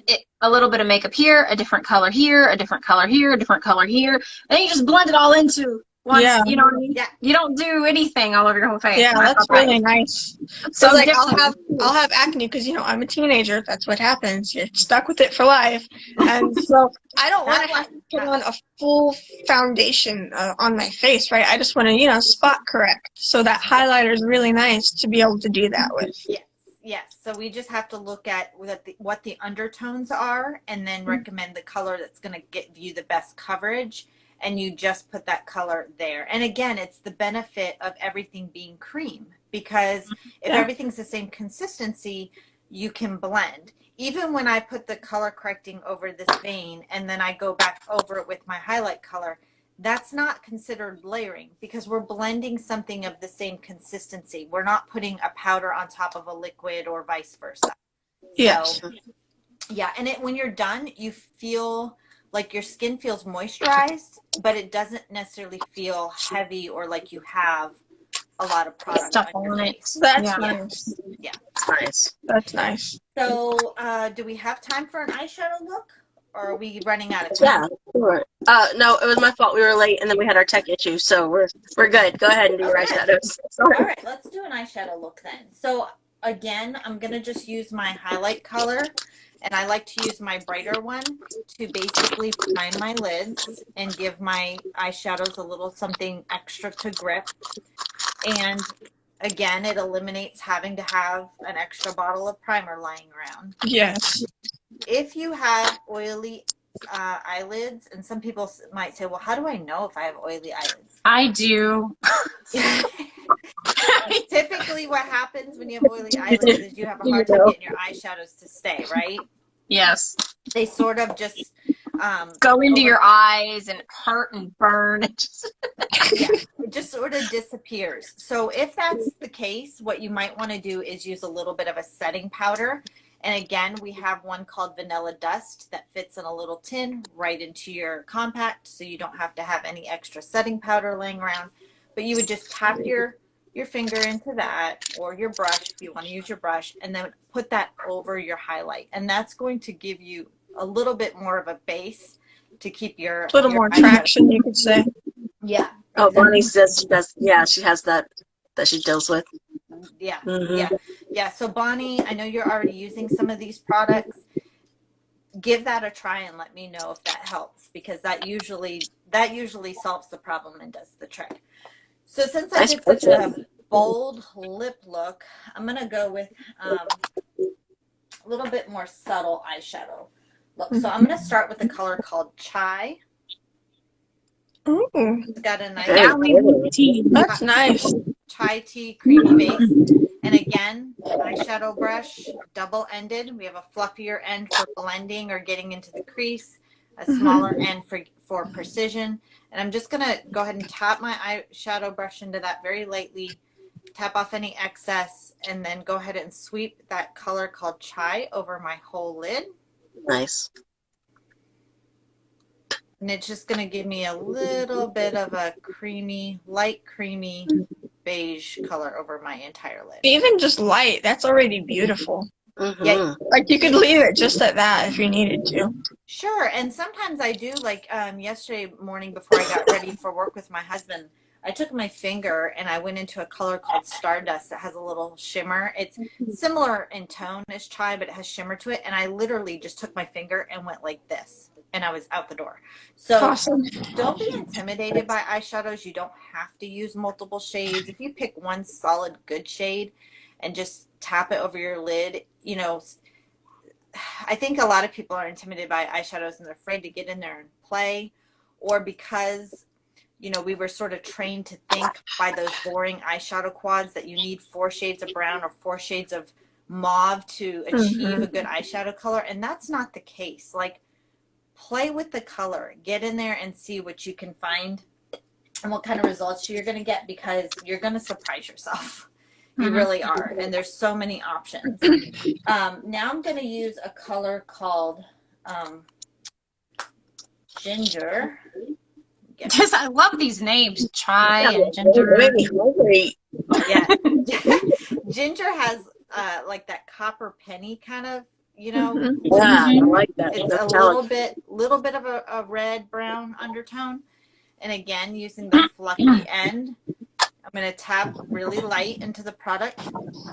a little bit of makeup here, a different color here, a different color here, a different color here. Then you just blend it all into once, Yeah. you know what I mean? Yeah. You don't do anything all over your whole face. Yeah, And I that's thought that really nice. so Because like different. I'll have acne because I'm a teenager. That's what happens. You're stuck with it for life, and so I don't want to have to put on a full foundation on my face, right? I just want to spot correct. So that highlighter is really nice to be able to do that with. Yes, yes. So we just have to look at what the undertones are, and then recommend the color that's going to give you the best coverage. And you just put that color there. And again, it's the benefit of everything being cream, because if everything's the same consistency, you can blend. Even when I put the color correcting over this vein and then I go back over it with my highlight color, that's not considered layering, because we're blending something of the same consistency. We're not putting a powder on top of a liquid or vice versa. Yes. So, yeah, and when you're done, you feel like your skin feels moisturized, but it doesn't necessarily feel heavy or like you have a lot of product Stuff on your on it. face. That's nice. Yeah. Nice. That's nice. So, do we have time for an eyeshadow look, or are we running out of time? Yeah, sure. No, it was my fault. We were late, and then we had our tech issue, so we're good. Go ahead and do your eyeshadows. Sorry. All right, let's do an eyeshadow look then. So again, I'm gonna just use my highlight color, and I like to use my brighter one to basically prime my lids and give my eyeshadows a little something extra to grip. And again, it eliminates having to have an extra bottle of primer lying around. Yes. If you have oily eyelids, and some people might say, well, how do I know if I have oily eyelids? I do. Typically what happens when you have oily eyelids is you have a hard time getting your eyeshadows to stay, right? Yes. They sort of just go into your eyes and hurt and burn. Yeah, it just sort of disappears. So if that's the case, what you might want to do is use a little bit of a setting powder. And again, we have one called Vanilla Dust that fits in a little tin right into your compact, so you don't have to have any extra setting powder laying around. But you would just tap your finger into that, or your brush if you want to use your brush, and then put that over your highlight. And that's going to give you a little bit more of a base to keep your A little more traction, you could say. Yeah. Oh, exactly. Bonnie says she has that she deals with. Yeah. Mm-hmm. Yeah. So Bonnie, I know you're already using some of these products. Give that a try and let me know if that helps, because that usually solves the problem and does the trick. So since I did such a bold lip look, I'm gonna go with a little bit more subtle eyeshadow look. So I'm gonna start with a color called Chai. Ooh. It's got a nice tea. That's nice. Chai tea creamy base. And again, eyeshadow brush, double-ended. We have a fluffier end for blending or getting into the crease, a smaller end for precision. And I'm just going to go ahead and tap my eyeshadow brush into that very lightly, tap off any excess, and then go ahead and sweep that color called Chai over my whole lid. Nice. And it's just going to give me a little bit of a creamy, light creamy beige color over my entire lid. Even just light, that's already beautiful. Mm-hmm. Yeah. Like you could leave it just at that if you needed to. Sure. And sometimes I do, like yesterday morning before I got ready for work with my husband, I took my finger and I went into a color called Stardust that has a little shimmer. It's similar in tone as Chai, but it has shimmer to it. And I literally just took my finger and went like this, and I was out the door. So Awesome. Don't be intimidated by eyeshadows. You don't have to use multiple shades. If you pick one solid good shade and just tap it over your lid, you know, I think a lot of people are intimidated by eyeshadows and they're afraid to get in there and play, or because, you know, we were sort of trained to think by those boring eyeshadow quads that you need 4 shades of brown or 4 shades of mauve to achieve a good eyeshadow color. And that's not the case. Like, play with the color, get in there and see what you can find and what kind of results you're going to get, because you're going to surprise yourself. You really are. And there's so many options. Now I'm going to use a color called Ginger. Just, I love these names, Chai and Ginger. Yeah. Ginger has like that copper penny kind of, you know. Yeah, I like that. It's a little bit of a red brown undertone. And again, using the fluffy end, I'm going to tap really light into the product,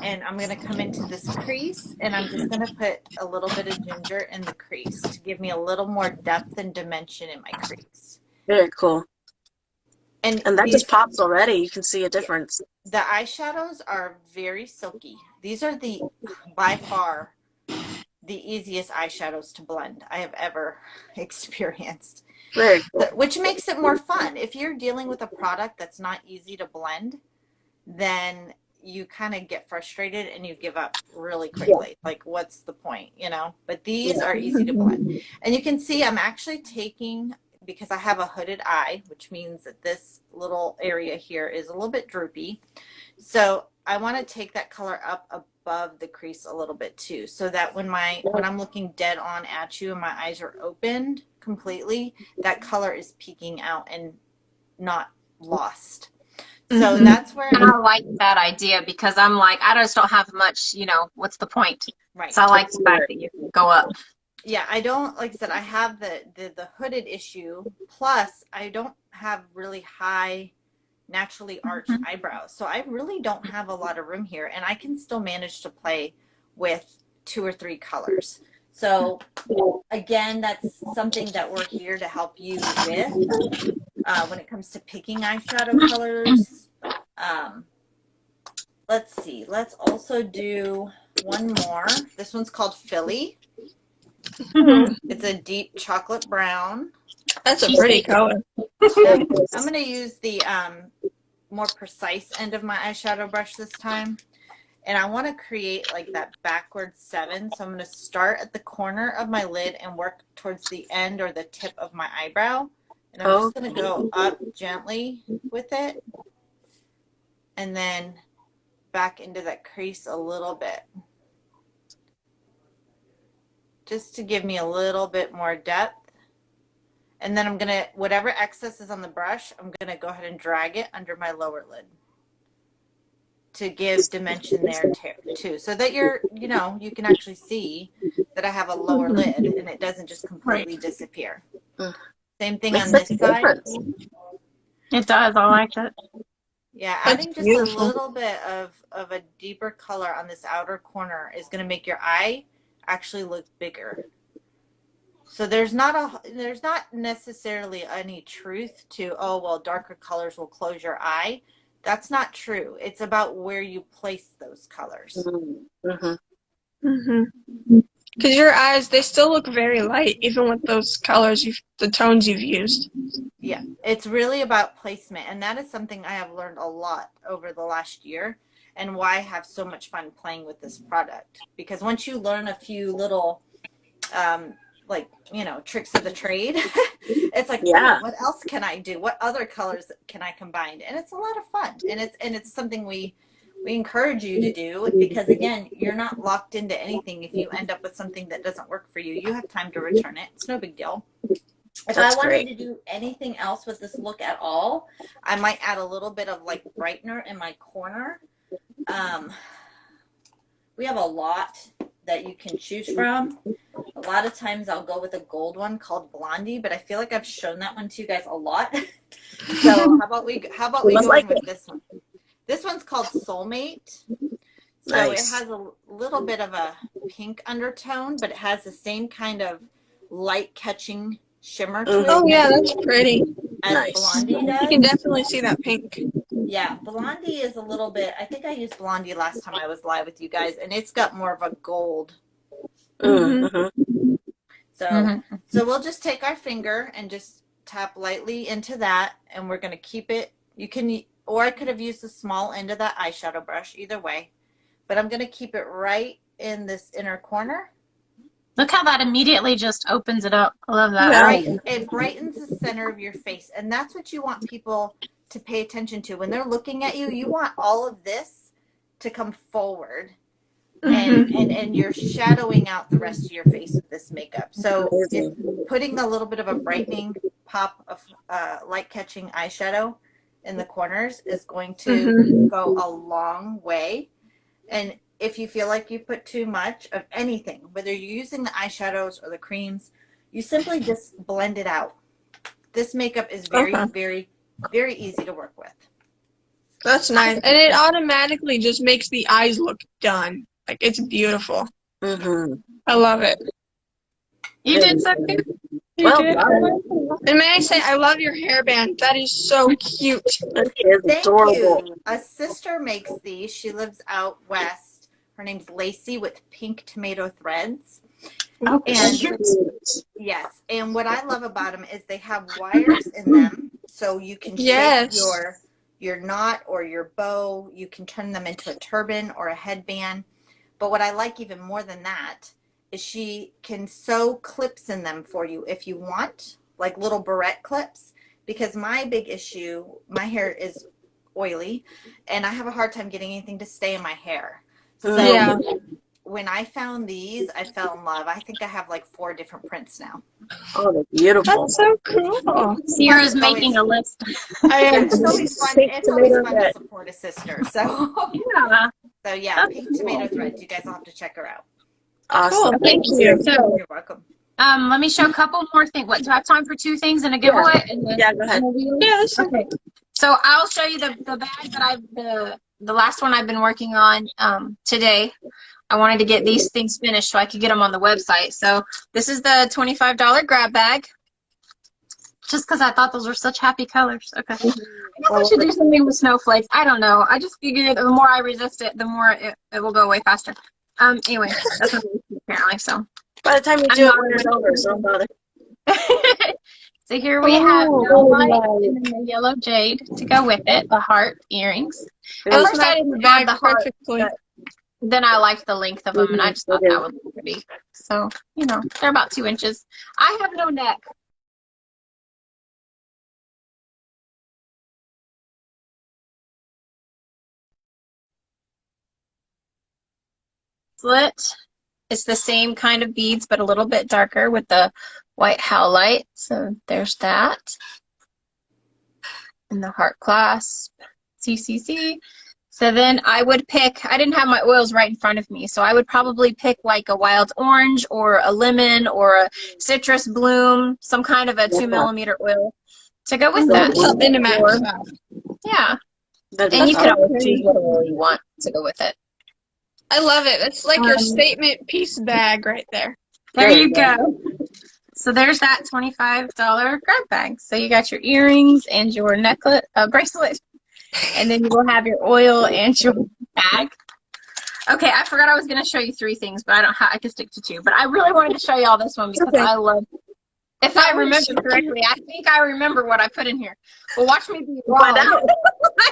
and I'm going to come into this crease, and I'm just going to put a little bit of ginger in the crease to give me a little more depth and dimension in my crease. Very cool. And that just pops already. You can see a difference. The eyeshadows are very silky. These are by far, the easiest eyeshadows to blend I have ever experienced. Very cool. Which makes it more fun. If you're dealing with a product that's not easy to blend, then you kind of get frustrated and you give up really quickly. Yeah. Like, what's the point, you know? But these are easy to blend. And you can see I'm actually taking, because I have a hooded eye, which means that this little area here is a little bit droopy. So I want to take that color up above the crease a little bit too, so that when I'm looking dead on at you and my eyes are opened completely, that color is peeking out and not lost. So that's where I like that idea, because I'm like, I just don't have much, you know, what's the point? Right. So I like the fact that you can go up. Yeah, I don't, like I said, I have the hooded issue, plus I don't have really high naturally arched eyebrows. So I really don't have a lot of room here, and I can still manage to play with 2 or 3 colors. So again, that's something that we're here to help you with when it comes to picking eyeshadow colors. Let's see. Let's also do one more. This one's called Philly. It's a deep chocolate brown. That's a pretty color. I'm going to use the more precise end of my eyeshadow brush this time. And I want to create like that backward 7. So I'm going to start at the corner of my lid and work towards the end or the tip of my eyebrow. And I'm just going to go up gently with it. And then back into that crease a little bit. Just to give me a little bit more depth. And then I'm going to, whatever excess is on the brush, I'm going to go ahead and drag it under my lower lid to give dimension there too. So that you know, you can actually see that I have a lower lid and it doesn't just completely disappear. Same thing on this side. It does. I like it. Yeah, adding just a little bit of a deeper color on this outer corner is going to make your eye actually look bigger. So there's not necessarily any truth to, oh, well, darker colors will close your eye. That's not true. It's about where you place those colors. Because your eyes, they still look very light, even with those colors, the tones you've used. Yeah, it's really about placement. And that is something I have learned a lot over the last year, and why I have so much fun playing with this product. Because once you learn a few little, like, you know, tricks of the trade, it's like, oh, what else can I do? What other colors can I combine? And it's a lot of fun. And it's something we encourage you to do, because again, you're not locked into anything. If you end up with something that doesn't work for you, you have time to return it. It's no big deal. If I wanted to do anything else with this look at all, I might add a little bit of like brightener in my corner. We have a lot that you can choose from. A lot of times I'll go with a gold one called Blondie, but I feel like I've shown that one to you guys a lot. So how about we go in with this one? This one's called Soulmate. So it has a little bit of a pink undertone, but it has the same kind of light catching shimmer to it. Oh yeah, that's pretty. As Blondie does. You can definitely see that pink. Yeah, Blondie is a little bit, I think I used Blondie last time I was live with you guys, and it's got more of a gold. So we'll just take our finger and just tap lightly into that, and we're going to keep it. You can, or I could have used the small end of that eyeshadow brush, either way. But I'm going to keep it right in this inner corner. Look how that immediately just opens it up. I love that. Right. It brightens the center of your face, and that's what you want people to pay attention to. When they're looking at you, you want all of this to come forward. And you're shadowing out the rest of your face with this makeup. So putting a little bit of a brightening pop of light catching eyeshadow in the corners is going to go a long way. And if you feel like you put too much of anything, whether you're using the eyeshadows or the creams, you simply just blend it out. this makeup is very, very, very easy to work with. That's nice. And it automatically just makes the eyes look done. Like, it's beautiful. Mm-hmm. I love it. You did something. Well did. done. And may I say, I love your hairband. That is so cute. It is Thank adorable. you. A sister makes these. She lives out west. Her name's Lacey with pink tomato threads. And yes, and what I love about them is they have wires in them, so you can shape your knot or your bow. You can turn them into a turban or a headband. But what I like even more than that is she can sew clips in them for you if you want, like little barrette clips. Because my big issue, my hair is oily, and I have a hard time getting anything to stay in my hair. So when I found these, I fell in love. I think I have like 4 different prints now. Oh, they're beautiful. That's so cool. Sierra's making a list. I am. It's always fun. It's always fun to support a sister. So yeah, pink tomato threads. You guys will have to check her out. Awesome. Cool. Thank you. So, You're welcome. let me show a couple more things. What, do I have time for 2 things and a giveaway? Yeah, go ahead. Yes. Okay. So I'll show you the bag that the last one I've been working on today. I wanted to get these things finished so I could get them on the website. So this is the $25 grab bag. Just because I thought those were such happy colors. Okay. I guess I should do something with snowflakes. I don't know. I just figured the more I resist it, the more it will go away faster. Anyway, that's what I'm apparently. So by the time you do it, it's over, so don't bother. So here we have light and then the yellow jade to go with it, the heart earrings. At first I didn't add the heart, but then I liked the length of them, and I just thought that was pretty. So, you know, they're about 2 inches. I have no neck. Bracelet. It's the same kind of beads, but a little bit darker with the white howlite. So there's that. And the heart clasp, CCC. So then I would pick, I didn't have my oils right in front of me, so I would probably pick like a wild orange or a lemon or a citrus bloom, some kind of a 2mm oil to go with that. Yeah. And you can always choose what oil you want to go with it. I love it. It's like your statement piece bag right there. There you go. So there's that $25 grab bag. So you got your earrings and your necklace, bracelet, and then you will have your oil and your bag. Okay, I forgot I was going to show you 3 things, but I can stick to 2. But I really wanted to show you all this one because I love it. If I remember correctly, I think I remember what I put in here. Well, watch me be wrong. I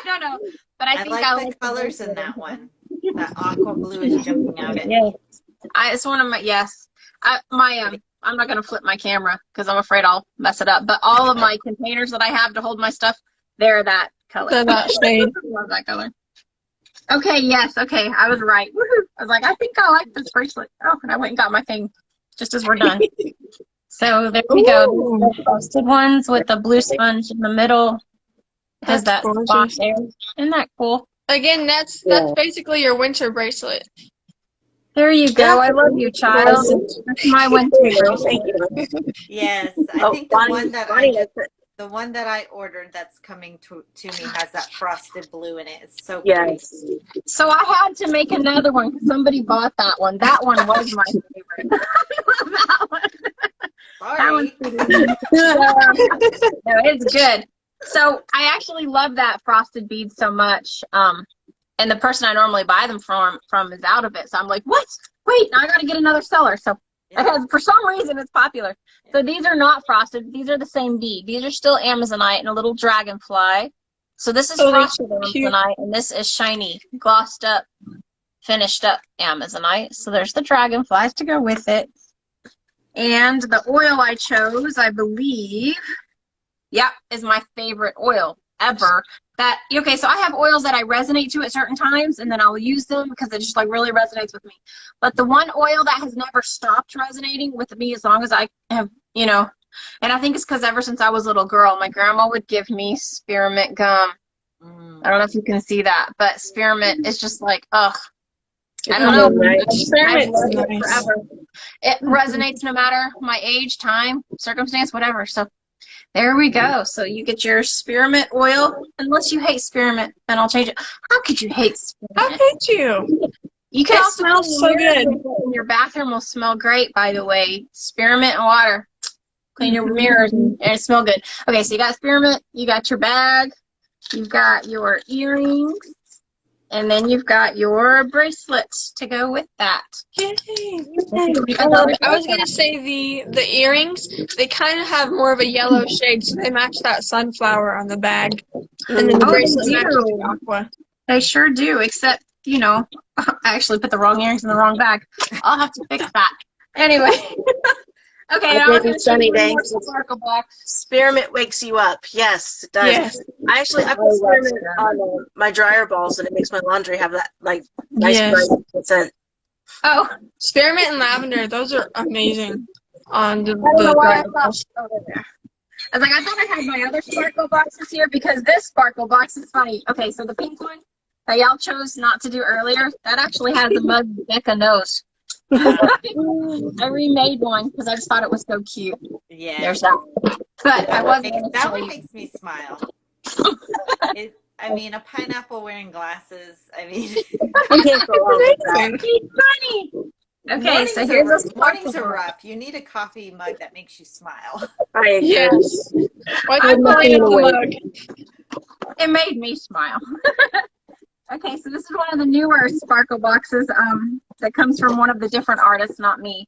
don't know. But I think I like the colors in that one. That aqua blue is jumping out at me. It's one of my, I'm not going to flip my camera because I'm afraid I'll mess it up. But all of my containers that I have to hold my stuff, they're that color. They're that shade. I love that color. Okay, yes, okay, I was right. Woohoo. I was like, I think I like this bracelet. Oh, and I went and got my thing just as we're done. So there we go. The frosted ones with the blue sponge in the middle. Has that spot there. Isn't that cool? Again, that's basically your winter bracelet. There you go. I love you, child. That's my winter bracelet. Yes, I think the one that I ordered that's coming to me has that frosted blue in it. It's so pretty. So I had to make another one because somebody bought that one. That one was my favorite. I love that one. Sorry. That one's pretty good. No, it's good. So I actually love that frosted bead so much. And the person I normally buy them from is out of it. So I'm like, what? Wait, now I got to get another seller. So for some reason it's popular. So these are not frosted. These are the same bead. These are still Amazonite and a little dragonfly. So this is frosted Amazonite, and this is shiny, glossed up, finished up Amazonite. So there's the dragonflies to go with it. And the oil I chose, I believe, is my favorite oil ever. So I have oils that I resonate to at certain times, and then I'll use them because it just like really resonates with me. But the one oil that has never stopped resonating with me as long as I have, and I think it's because ever since I was a little girl, my grandma would give me spearmint gum. I don't know if you can see that, but spearmint is just like, ugh. I don't know. Spearmint forever. It resonates no matter my age, time, circumstance, whatever. So There we go. So you get your spearmint oil, unless you hate spearmint, and I'll change it. How could you hate How spearmint? could you? You can It also smells so good. Your bathroom will smell great, by the way. Spearmint and water. Clean your mirrors and it smell good. Okay, so you got spearmint, you got your bag, you've got your earrings, and then you've got your bracelets to go with that. Yay. I was gonna say the earrings, they kind of have more of a yellow shade, so they match that sunflower on the bag. And then the bracelet matches the aqua. They sure do, except, you know, I actually put the wrong earrings in the wrong bag. I'll have to fix that. Anyway. Okay, now I'm going to show you one more sparkle box. Spearmint wakes you up. Yes, it does. Yes. I put spearmint on my dryer balls, and it makes my laundry have that like nice bright scent. Oh, spearmint and lavender, those are amazing on the dryer balls. I was like, I thought I had my other sparkle boxes here because this sparkle box is funny. Okay, so the pink one that y'all chose not to do earlier, that actually has a mug Becca knows. I remade one because I just thought it was so cute. Yeah. There's that. But I wasn't. That one makes me smile. I mean, a pineapple wearing glasses. I mean, it's funny. Okay, so here's mornings are rough. You need a coffee mug that makes you smile. Yes. I'm buying a mug. It made me smile. Okay, so this is one of the newer sparkle boxes that comes from one of the different artists, not me.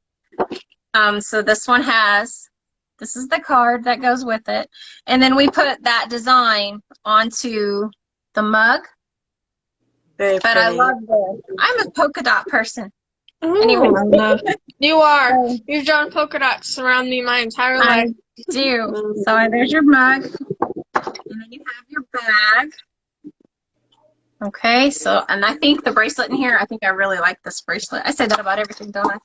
So this one this is the card that goes with it. And then we put that design onto the mug. Very pretty. I love this. I'm a polka dot person. Ooh, anyway. You are. You've drawn polka dots around me my entire life. I do. So there's your mug. And then you have your bag. Okay, so, and I think the bracelet in here, I think I really like this bracelet. I say that about everything, don't I?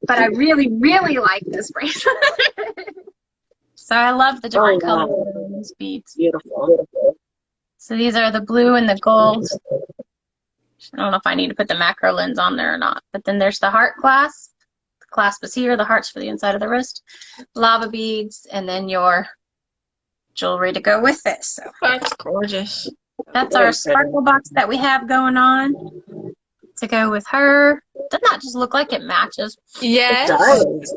But I really, really like this bracelet. So I love the different colors in these beads. Beautiful. So these are the blue and the gold. I don't know if I need to put the macro lens on there or not. But then there's the heart clasp. The clasp is here. The heart's for the inside of the wrist. Lava beads, and then your jewelry to go with it. So that's gorgeous. That's our sparkle box that we have going on to go with her. Doesn't that just look like it matches? Yes. It does.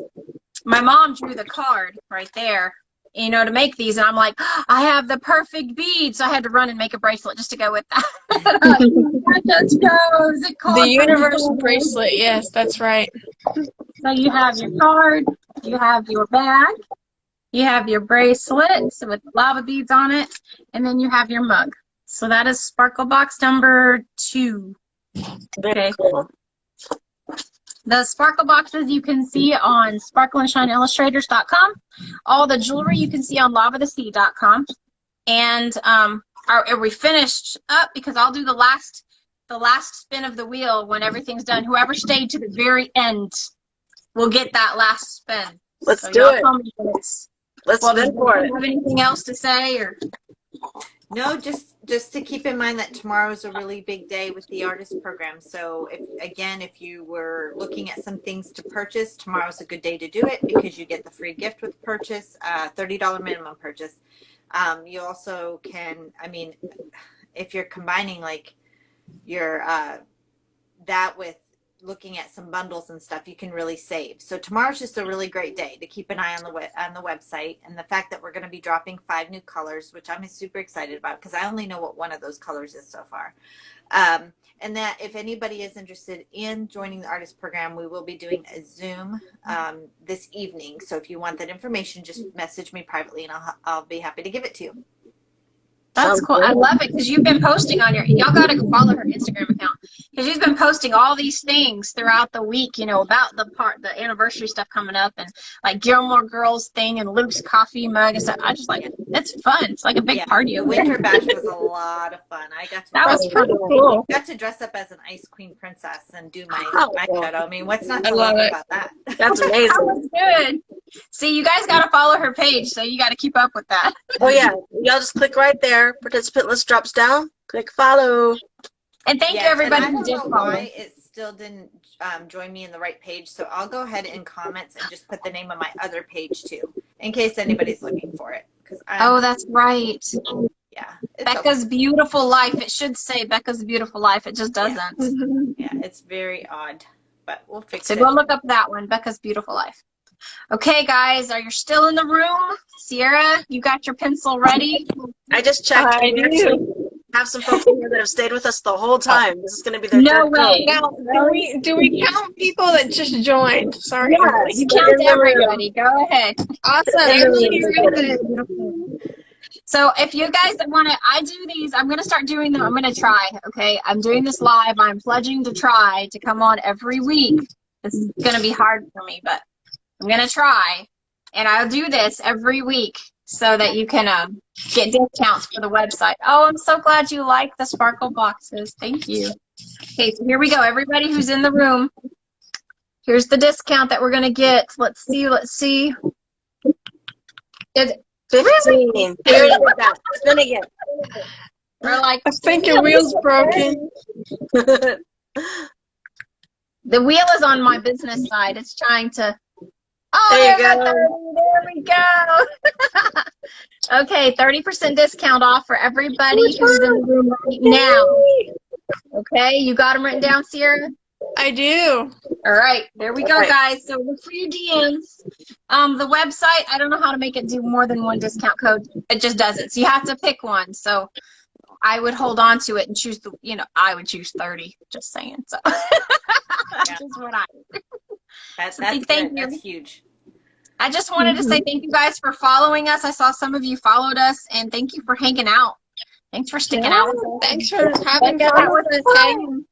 My mom drew the card right there, you know, to make these, and I'm like, I have the perfect bead, so I had to run and make a bracelet just to go with that. That just goes. The universal bracelet, yes, that's right. So you have your card, you have your bag, you have your bracelet with lava beads on it, and then you have your mug. So that is sparkle box number 2. Okay. Cool. The sparkle boxes you can see on sparkleandshineillustrators.com. All the jewelry you can see on lavathesea.com. And are we finished up? Because I'll do the last spin of the wheel when everything's done. Whoever stayed to the very end will get that last spin. Let's do it. Let's spin for it. Do you have anything else to say? Or? No, just to keep in mind that tomorrow is a really big day with the artist program. So if you were looking at some things to purchase, tomorrow's a good day to do it because you get the free gift with purchase, $30 minimum purchase. You also can, I mean, if you're combining like your that with looking at some bundles and stuff, you can really save. So tomorrow's just a really great day to keep an eye on the website, and the fact that we're going to be dropping 5 new colors, which I'm super excited about because I only know what one of those colors is so far. And that if anybody is interested in joining the artist program, we will be doing a Zoom this evening. So if you want that information, just message me privately and I'll be happy to give it to you. That's cool. I love it because you've been posting on y'all got to follow her Instagram account because she's been posting all these things throughout the week, you know, about the anniversary stuff coming up and like Gilmore Girls thing and Luke's coffee mug and stuff. I just like it. It's fun. It's like a big party. The winter bash was a lot of fun. That was pretty cool. I got to dress up as an Ice Queen princess and do my eyeshadow. I mean, what's not to love about that? That's amazing. That was good. See, you guys got to follow her page, so you got to keep up with that. Oh, yeah. Y'all just click right there. Participant list drops down. Click follow. And thank you, everybody who did follow. Why it still didn't join me in the right page, so I'll go ahead in comments and just put the name of my other page, too. in case anybody's looking for it. Oh, that's right. Yeah. Becca's Beautiful Life. It should say Becca's Beautiful Life. It just doesn't. Yeah, it's very odd, but we'll fix it. So go look up that one, Becca's Beautiful Life. Okay, guys, are you still in the room? Sierra, you got your pencil ready? I just checked. I do. Have some folks in here that have stayed with us the whole time. This is going to be their No third way. go. Now, do we count people that just joined? Sorry. Yes, You count everybody. Go ahead. Awesome. Emily, you're good. So if you guys want to, I do these, I'm going to start doing them. I'm going to try, okay? I'm doing this live. I'm pledging to try to come on every week. This is going to be hard for me, but I'm going to try. And I'll do this every week so that you can get discounts for the website. Oh, I'm so glad you like the sparkle boxes. Thank you. Okay, so here we go. Everybody who's in the room, here's the discount that we're going to get. Let's see. Is 15. Really? Here, look at that. Spin again. We're like, I think your wheel's broken. the wheel is on my business side. It's trying to. Oh, There you go. go. There we go. Okay, 30% discount off for everybody who's in the room right now. Okay, you got them written down, Sierra? I do. All right, there we go, Okay. guys. So look for your DMs. The website, I don't know how to make it do more than one discount code. It just doesn't. So you have to pick one. So I would hold on to it and choose I would choose 30. Just saying. So that's just what I would. That's Thank good. you. That's huge. I just wanted to say thank you guys for following us. I saw some of you followed us, and thank you for hanging out. Thanks for sticking out with us. Thanks for having Becca, fun that with was us. fun.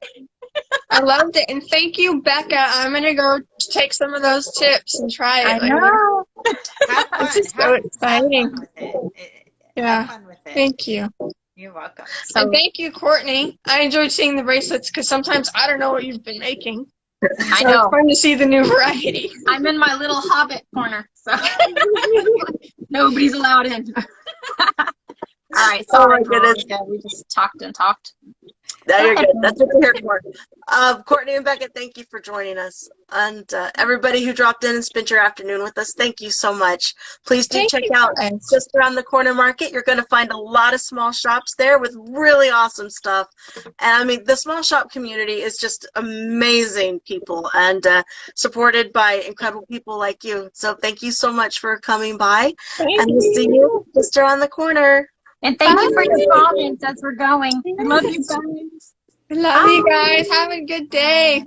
I loved it. And thank you, Becca. I'm going to go take some of those tips and try it I later. know. Have fun. This is so exciting. Have fun with it. Yeah. Have fun with it. Thank you. You're welcome. So And thank you, Courtney. I enjoyed seeing the bracelets because sometimes I don't know what you've been making. I So know. it's fun to see the new variety. I'm in my little hobbit corner, so nobody's allowed in. All right, Oh sorry, my goodness. Monica. We just talked and talked. No, you're good. That's what we're here for. Courtney and Becca, thank you for joining us. And everybody who dropped in and spent your afternoon with us, thank you so much. Please do Thank check you, out guys. just around the corner market. You're going to find a lot of small shops there with really awesome stuff. And I mean, the small shop community is just amazing people and supported by incredible people like you. So thank you so much for coming by. Thank And we'll see you just around the corner. And thank you for your comments as we're going. I love you guys. I love you guys. Have a good day.